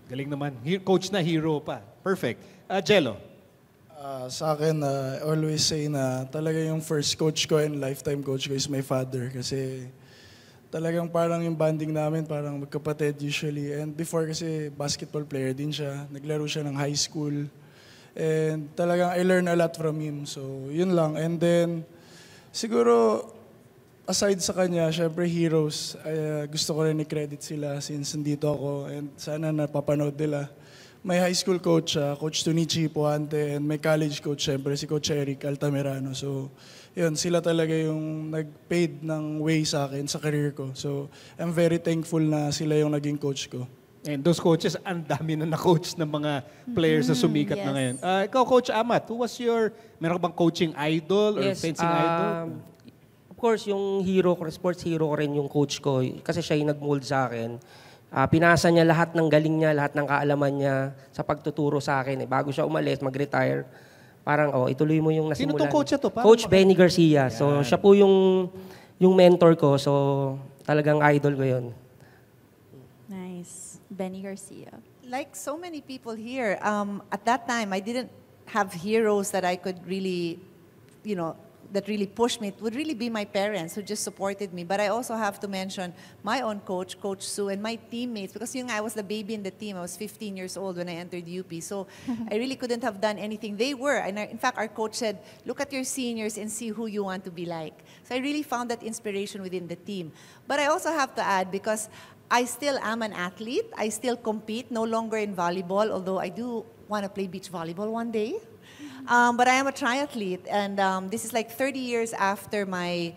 Galing naman. Coach na hero pa. Perfect. Jello. Sa akin, I always say na talaga yung first coach ko and lifetime coach ko is my father. Kasi talagang parang yung bonding namin, parang magkapatid usually. And before kasi basketball player din siya. Naglaro siya ng high school. And talagang I learned a lot from him. So yun lang. And then siguro aside sa kanya, syempre heroes. Gusto ko rin i-credit sila since nandito ako. And sana napapanood nila. May high school coach, Coach Tunichi Puante, and may college coach, syempre si Coach Eric Altamirano. So, yun, sila talaga yung nag-paid ng way sa akin sa career ko. So, I'm very thankful na sila yung naging coach ko. And those coaches, ang dami na na-coach ng mga players na sumikat na ngayon. Ikaw, Coach Amat, meron ka bang coaching idol or fencing idol? Of course, yung sports hero ko rin yung coach ko. Kasi siya yung nag-mold sa akin. Pinasa niya lahat ng galing niya, lahat ng kaalaman niya sa pagtuturo sa akin. Bago siya umalis, mag-retire, parang, ituloy mo yung nasimulan. Sino tong coach ito? Coach Benny Garcia. So, siya po yung mentor ko. So, talagang idol ko yun. Nice. Benny Garcia. Like so many people here, at that time, I didn't have heroes that I could really, that really pushed me. It would really be my parents who just supported me. But I also have to mention my own coach, Coach Sue, and my teammates. Because I was the baby in the team. I was 15 years old when I entered UP. So I really couldn't have done anything. They were. And in fact, our coach said, look at your seniors and see who you want to be like. So I really found that inspiration within the team. But I also have to add, because I still am an athlete. I still compete, no longer in volleyball, although I do want to play beach volleyball one day. But I am a triathlete, and this is like 30 years after my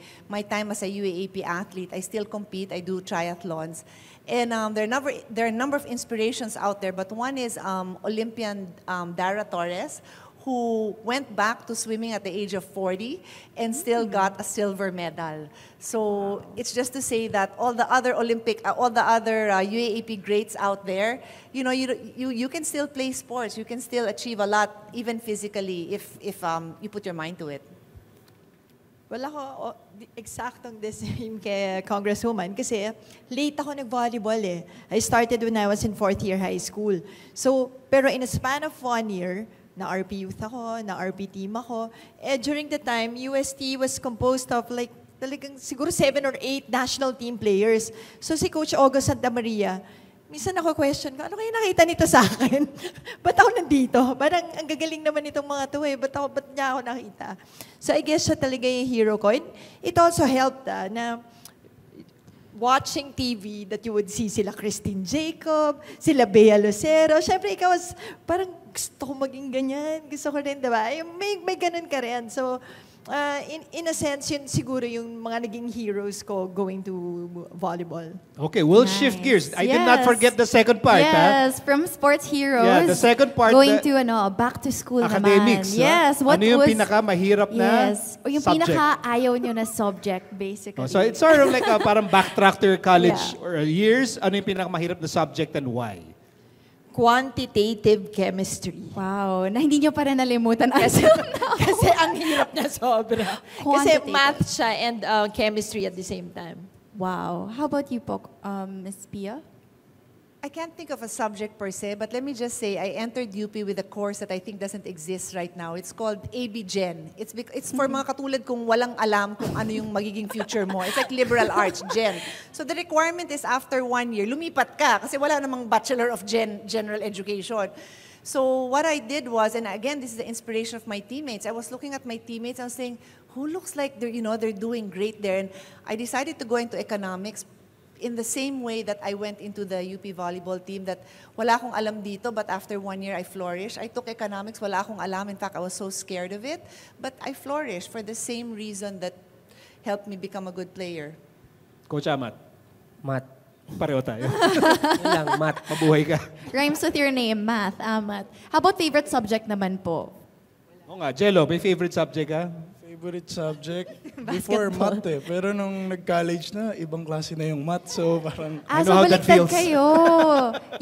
time as a UAAP athlete. I still compete. I do triathlons. And there are a number of inspirations out there, but one is Olympian Dara Torres, who went back to swimming at the age of 40 and still got a silver medal. So it's just to say that all the other UAAP greats out there, you can still play sports. You can still achieve a lot, even physically, if you put your mind to it. Well, ako, eksaktong the same kay Congresswoman kasi late ako nag-volleyball eh. I started when I was in 4th year high school. So, pero in a span of 1 year, na RP youth ako, na RP team ako, during the time, UST was composed of like, talagang siguro 7 or 8 national team players. So si Coach August Santa Maria, minsan ako question ko, ano kaya nakita nito sa akin? Ba't ako nandito? Parang ang gagaling naman itong mga to eh. Ba't niya ako nakita? So I guess siya talaga yung hero ko. And it also helped na watching TV that you would see sila Christine Jacob, sila Bea Lucero. Siyempre, ikaw parang gusto ko maging ganyan. Gusto ko rin, diba? May ganun ka rin. So, in a sense, yun siguro yung mga naging heroes ko going to volleyball. Okay, we'll shift gears. I did not forget the second part. Yes, from sports heroes. Yeah, the second part. Going to back to school academics, naman. Yes. What ano yung was, pinakamahirap na o yung subject? pinaka-ayaw nyo na subject, basically. So it's sort of like parang backtrack to your college or years. Ano yung pinakamahirap na subject and why? Quantitative chemistry. Wow, na hindi nyo pa rin nalimutan. Kasi ang hirap niya sobra. Kasi math siya and chemistry at the same time. Wow. How about you, Ms. Pia? I can't think of a subject per se, but let me just say I entered UP with a course that I think doesn't exist right now. It's called ABS-CBN. It's for mga katulad kung walang alam kung ano yung magiging future mo. It's like liberal arts, Gen. So the requirement is after 1 year, lumipat ka kasi wala namang Bachelor of General Education. So what I did was, and again, this is the inspiration of my teammates. I was looking at my teammates and I was saying, who looks like they're doing great there? And I decided to go into economics in the same way that I went into the UP volleyball team that wala akong alam dito, but after 1 year, I flourished. I took economics, wala akong alam. In fact, I was so scared of it. But I flourished for the same reason that helped me become a good player. Coach Amat. Math. Pareho tayo. Yun lang, math. Mabuhay ka. Rhymes with your name, math, Amat. How about favorite subject naman po? Oo nga, Jello, may favorite subject ka? Favorite subject? Before math eh. Pero nung nag-college na, ibang klase na yung math. So parang... So baliktad kayo.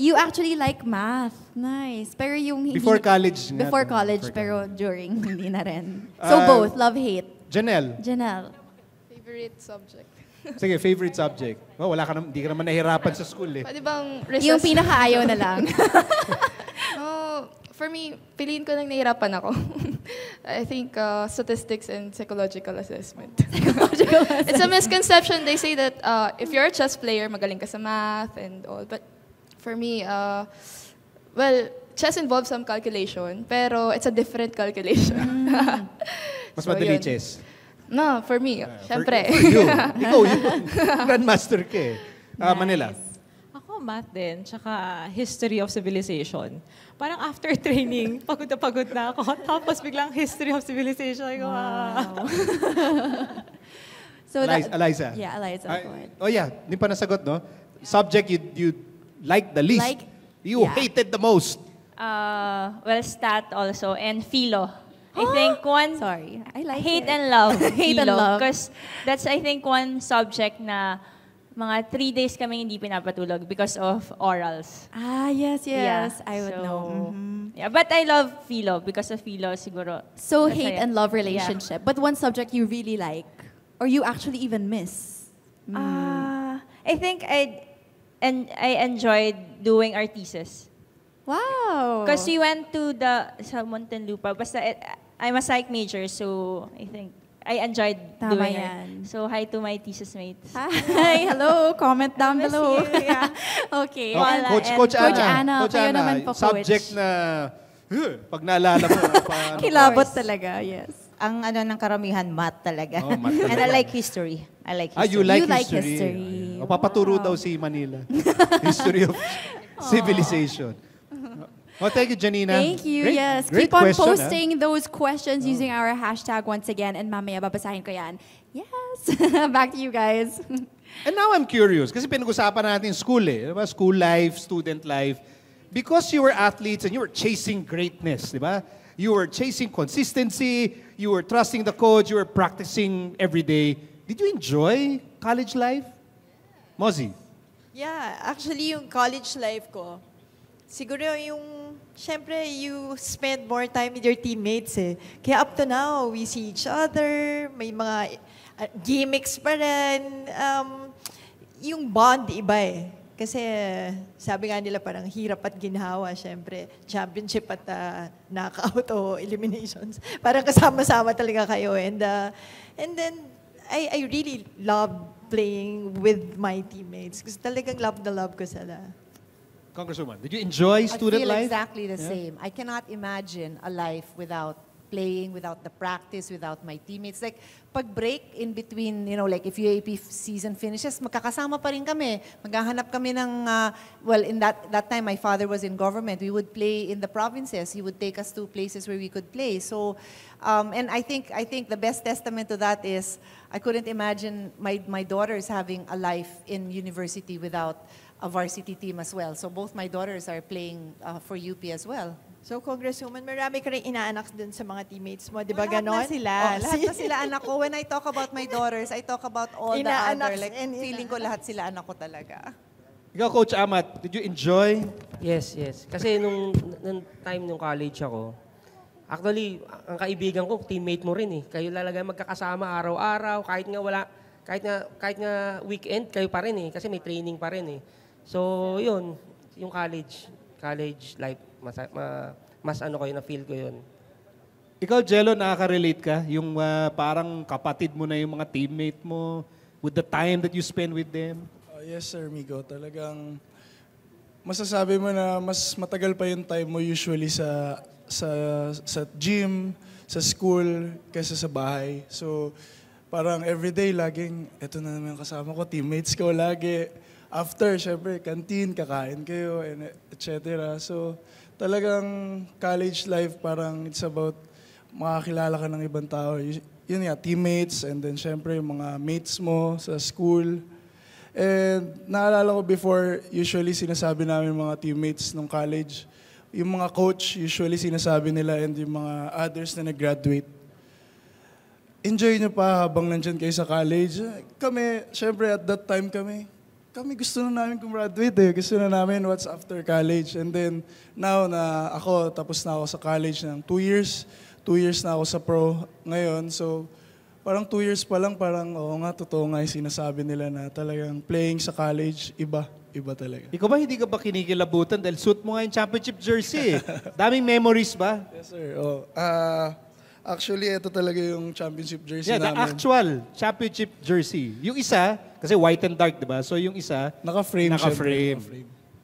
You actually like math. Nice. Pero yung hindi... Before college. Before college, pero during, hindi na rin. So both, love-hate. Janelle. Favorite subject? Sige, favorite subject. Oh, hindi ka naman nahirapan sa school eh. Pwede bang Yung pinakaayaw na lang. For me, piliin ko nang nahirapan ako. I think statistics and psychological assessment. It's a misconception. They say that if you're a chess player, magaling ka sa math and all. But for me, chess involves some calculation, pero it's a different calculation. Mas madali chess. No, for me, syempre. For you. Ikaw yun. Grandmaster ka eh. Manila. Ako, math din, tsaka history of civilization. Parang after training, pagod na ako. Tapos biglang history of civilization. Wow. So Eliza. Yeah, Eliza. Go ahead. Oh yeah, hindi pa nasagot, no? Subject you like the least. You hated the most. Stat also, and philo. I think one... Sorry, I like hate it. and love. Hate and love. Because that's, I think, one subject na mga 3 days kami hindi pinapatulog because of orals. Yes. Yeah, I would know. Yeah, but I love philo because of philo siguro. So hate and love relationship. But one subject you really like or you actually even miss? I think I enjoyed doing our thesis. Wow. Because we went to sa Muntinlupa. Basta I'm a psych major, so I think I enjoyed doing it. So hi to my thesis mates. Hi, hello. Comment down below. Yeah. Okay. Coach Anna, kayo Anna, naman po, subject Coach. na pag naalala mo. Kilabot talaga, yes. Ang ng karamihan, math talaga. Oh, math talaga. And I like history. You like history. history. Papaturo daw si Manila. History of civilization. Well, thank you, Janina. Thank you. Great, Yes. great Keep on question, posting those questions using our hashtag once again, and mamaya babasahin ko yan. Yes. Back to you guys. And now I'm curious, kasi pinag-usapan natin school eh. Diba? School life, student life. Because you were athletes and you were chasing greatness, di ba? You were chasing consistency, you were trusting the coach, you were practicing every day. Did you enjoy college life? Mozzie? Yeah, actually yung college life ko, siguro yung, syempre, you spend more time with your teammates eh. Kaya up to now, we see each other, may mga gimmicks pa rin. Yung bond, iba eh. Kasi sabi nga nila parang hirap at ginhawa, syempre. Championship at knockout o eliminations. Parang kasama-sama talaga kayo. And then, I really love playing with my teammates. Kasi talagang love na love ko sila. Congresswoman, did you enjoy student I feel life? exactly the same. I cannot imagine a life without playing, without the practice, without my teammates. Like, pag break in between, you know, like if UAP season finishes, magkakasama pa rin kami. Maghahanap kami ng, well, in that time, my father was in government. We would play in the provinces. He would take us to places where we could play. So, and I think the best testament to that is, I couldn't imagine my daughters having a life in university without a varsity team as well. So both my daughters are playing for UP as well. So, Congresswoman, marami ka rin inaanak dun sa mga teammates mo, di ba Lahat ganon? na sila. Lahat na sila anak ko. When I talk about my daughters, I talk about all the Inaanak other. Like, and feeling ko lahat sila anak ko talaga. Ikaw, Coach Amat, did you enjoy? Yes, yes. Kasi nung time nung college ako, actually, ang kaibigan ko, teammate mo rin eh. Kayo lalagay magkakasama araw-araw, kahit nga weekend, kayo pa rin eh. Kasi may training pa rin eh. So, yun, yung college life, mas ano ko yun, na-feel ko yun. Ikaw, Jello, nakaka-relate ka? Yung parang kapatid mo na yung mga teammate mo with the time that you spend with them? Yes, sir, Migo. Talagang masasabi mo na mas matagal pa yung time mo usually sa gym, sa school, kaysa sa bahay. So, parang everyday, laging, eto na naman yung kasama ko, teammates ko lagi. After, syempre, canteen, kakain kayo, and et cetera. So, talagang college life, parang it's about makakilala ka ng ibang tao. Yun nga, teammates, and then syempre, yung mga mates mo sa school. And naalala ko before, usually sinasabi namin mga teammates nung college, yung mga coach, usually sinasabi nila, and yung mga others na nag-graduate, enjoy nyo pa habang nandyan kayo sa college. Kami, syempre at that time kami gusto na namin graduate eh. Gusto na namin what's after college. And then, now na ako, tapos na ako sa college ng 2 years. 2 years na ako sa pro ngayon. So, parang 2 years pa lang, parang, oo nga, totoo nga yung sinasabi nila na talagang playing sa college, iba talaga. Ikaw ba, hindi ka ba kinikilabutan dahil suit mo nga yung championship jersey eh. Daming memories ba? Yes, sir. Actually, ito talaga yung championship jersey Yeah, the namin. actual championship jersey. Yung isa, kasi white and dark, di ba? So yung isa, Naka-frame.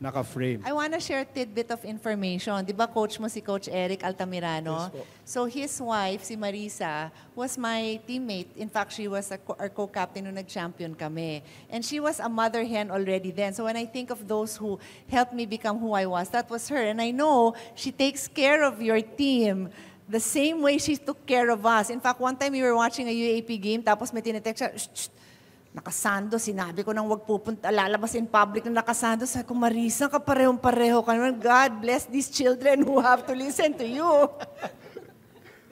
Naka-frame. I want to share a tidbit of information. Di ba coach mo si Coach Eric Altamirano? Yes po. So his wife, si Marisa, was my teammate. In fact, she was our co-captain nung nag-champion kami. And she was a mother hen already then. So when I think of those who helped me become who I was, that was her. And I know she takes care of your team the same way she took care of us. In fact, one time we were watching a UAP game, tapos may tinetext siya, shh, nakasando, sinabi ko nang wag pupunta, lalabas in public na nakasando. Sabi ko, Marisa, kaparehong-pareho ka naman. God bless these children who have to listen to you.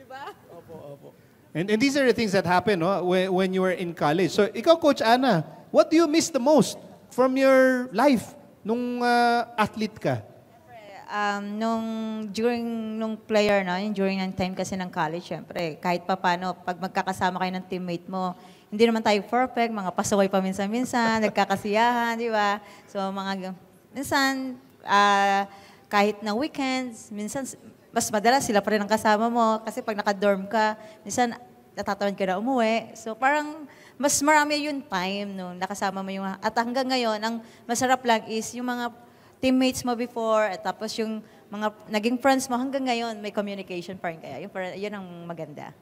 Diba? Opo. And these are the things that happen no, when you were in college. So ikaw, Coach Ana, what do you miss the most from your life nung athlete ka? Nung player, no, yung during ng time kasi ng college, syempre, kahit pa paano, pag magkakasama kayo ng teammate mo, hindi naman tayo perfect, mga pasaway pa minsan-minsan, nagkakasiyahan, di ba? So, minsan, kahit na weekends, minsan, mas madalas sila pa rin ang kasama mo, kasi pag naka-dorm ka, minsan, natatawan ka na umuwi. So, parang, mas marami yung time, no, nakasama mo yung, at hanggang ngayon, ang masarap lang is yung mga teammates mo before, at tapos yung mga naging friends mo hanggang ngayon, may communication pa rin kaya. Yun ang maganda.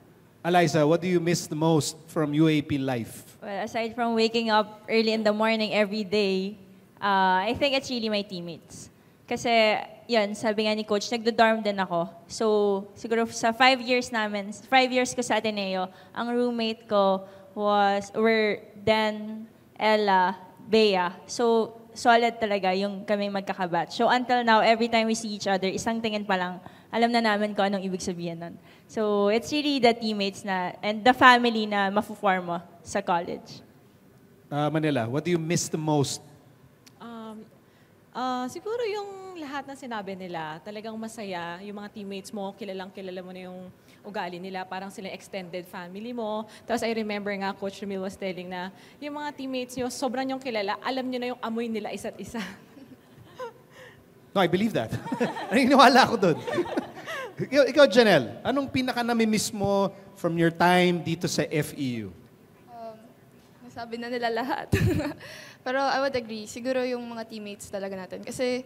Eliza, what do you miss the most from UAP life? Well, aside from waking up early in the morning every day, I think it's really my teammates. Kasi yan, sabi nga ni Coach, nagdo-dorm din ako. So, siguro sa 5 years namin, 5 years ko sa Ateneo, ang roommate ko were Dan, Ella, Bea. So, solid talaga yung kami magkakabatch. So, until now, every time we see each other, isang tingin pa lang, alam na namin kung anong ibig sabihin nun. So, it's really the teammates na, and the family na mafu-form mo sa college. Manila, what do you miss the most? Siguro yung lahat na sinabi nila, talagang masaya. Yung mga teammates mo, kilala mo na yung ugali nila. Parang sila extended family mo. Tapos I remember nga, Coach Ramil was telling na, yung mga teammates nyo, sobrang yung kilala, alam nyo na yung amoy nila isa't isa. No, I believe that. Naniniwala ako doon. Ikaw, Janelle, anong pinaka-namimiss mo from your time dito sa FEU? Nasabi na nila lahat. Pero I would agree, siguro yung mga teammates talaga natin. Kasi,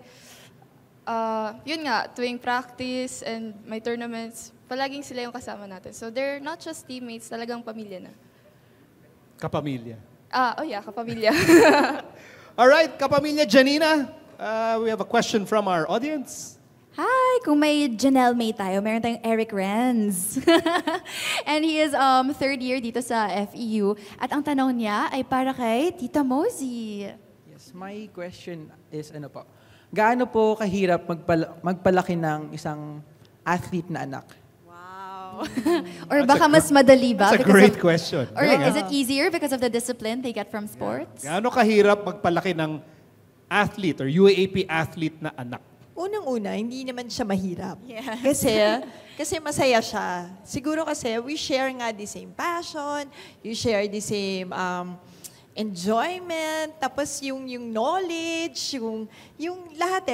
yun nga, tuwing practice and may tournaments, palaging sila yung kasama natin. So they're not just teammates, talagang pamilya na. Kapamilya. Kapamilya. Alright, kapamilya Janina, we have a question from our audience. Hi! Kung may Janelle May tayo, meron tayong Eric Renz. And he is third year dito sa FEU. At ang tanong niya ay para kay Tita Mosey. Yes, my question is gaano po kahirap magpalaki ng isang athlete na anak? Wow! Or baka mas madali ba? That's a great question. Or is it easier because of the discipline they get from sports? Gaano kahirap magpalaki ng athlete or UAAP athlete na anak? Unang-una, hindi naman siya mahirap. Yeah. Kasi masaya siya. Siguro kasi we share nga the same passion, you share the same enjoyment, tapos yung knowledge, yung lahat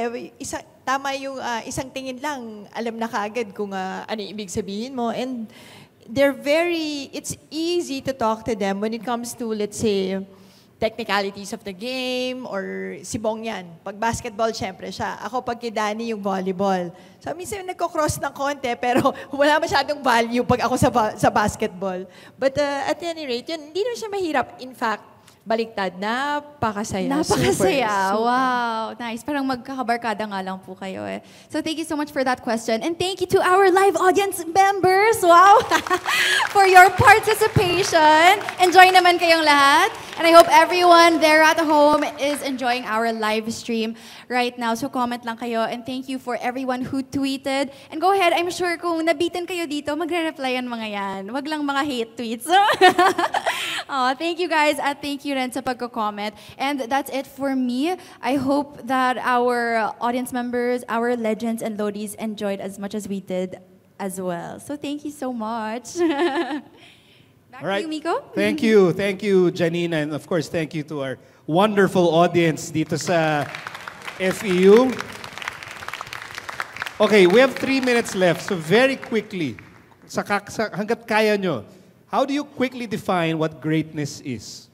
tama yung isang tingin lang, alam na kaagad kung ano yung ibig sabihin mo. And it's easy to talk to them when it comes to, let's say, technicalities of the game, or si Bong yan. Pag basketball, syempre siya. Ako pag kay Danny, yung volleyball. So, minsan nagko-cross ng konti, pero wala masyadong value pag ako sa basketball. But at any rate, yun, hindi naman siya mahirap. In fact, baliktad, napakasaya. Napakasaya. Super. Wow. Nice. Parang magkakabarkada nga lang po kayo eh. So thank you so much for that question. And thank you to our live audience members. Wow. For your participation. Enjoy naman kayong lahat. And I hope everyone there at home is enjoying our live stream right now. So comment lang kayo. And thank you for everyone who tweeted. And go ahead, I'm sure kung nabitin kayo dito, magre-replyan mga yan. Wag lang mga hate tweets. Thank you guys at thank you rin sa pagko-comment. And that's it for me. I hope that our audience members, our legends and Lodies enjoyed as much as we did as well. So thank you so much. Back to you, Miko. Thank you, Janina. And of course, thank you to our wonderful audience dito sa FEU. Okay, we have 3 minutes left. So very quickly, hanggat kaya nyo, how do you quickly define what greatness is?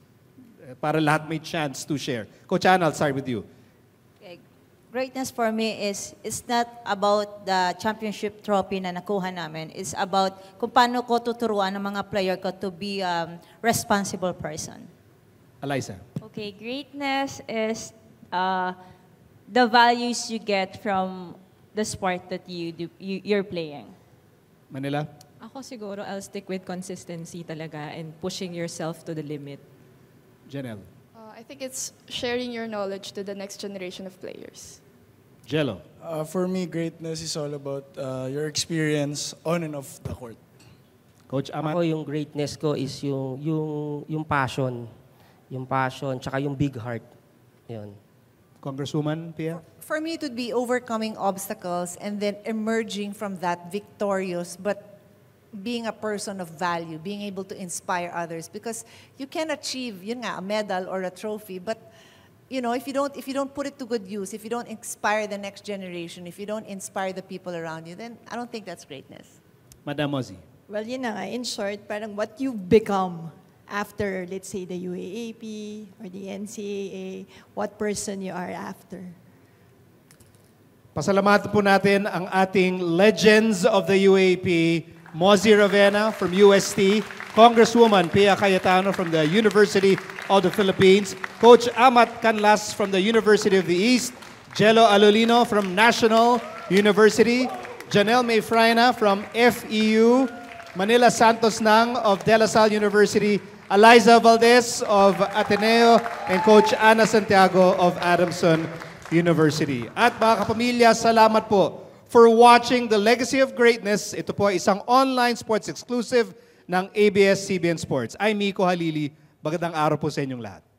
Para lahat may chance to share. Coach Anna, I'll start with you. Okay. Greatness for me is, it's not about the championship trophy na nakuha namin. It's about kung paano ko tuturuan ng mga player ko to be a responsible person. Eliza. Okay, greatness is the values you get from the sport that you're playing. Manila? Ako siguro, I'll stick with consistency talaga and pushing yourself to the limit. Janelle. I think it's sharing your knowledge to the next generation of players. Jello. For me, greatness is all about your experience on and off the court. Coach Amat. Ako yung greatness ko is yung passion. Yung passion, tsaka yung big heart. Yun. Congresswoman Pia? For me, it would be overcoming obstacles and then emerging from that victorious, but being a person of value, being able to inspire others. Because you can achieve, a medal or a trophy, but if you don't put it to good use, if you don't inspire the next generation, if you don't inspire the people around you, then I don't think that's greatness. Madam Mozzie. Well, yun na nga. In short, parang what you've become after, let's say, the UAAP or the NCAA, what person you are after. Pasalamatan po natin ang ating legends of the UAAP, Mozzie Ravena from UST, Congresswoman Pia Cayetano from the University of the Philippines, Coach Amat Canlas from the University of the East, Jello Alolino from National University, Janelle Mayfraina from FEU, Manila Santos Nang of De La Salle University, Eliza Valdez of Ateneo, and Coach Ana Santiago of Adamson University. At mga kapamilya, salamat po for watching The Legacy of Greatness. Ito po ay isang online sports exclusive ng ABS-CBN Sports. I'm Miko Halili. Magandang araw po sa inyong lahat.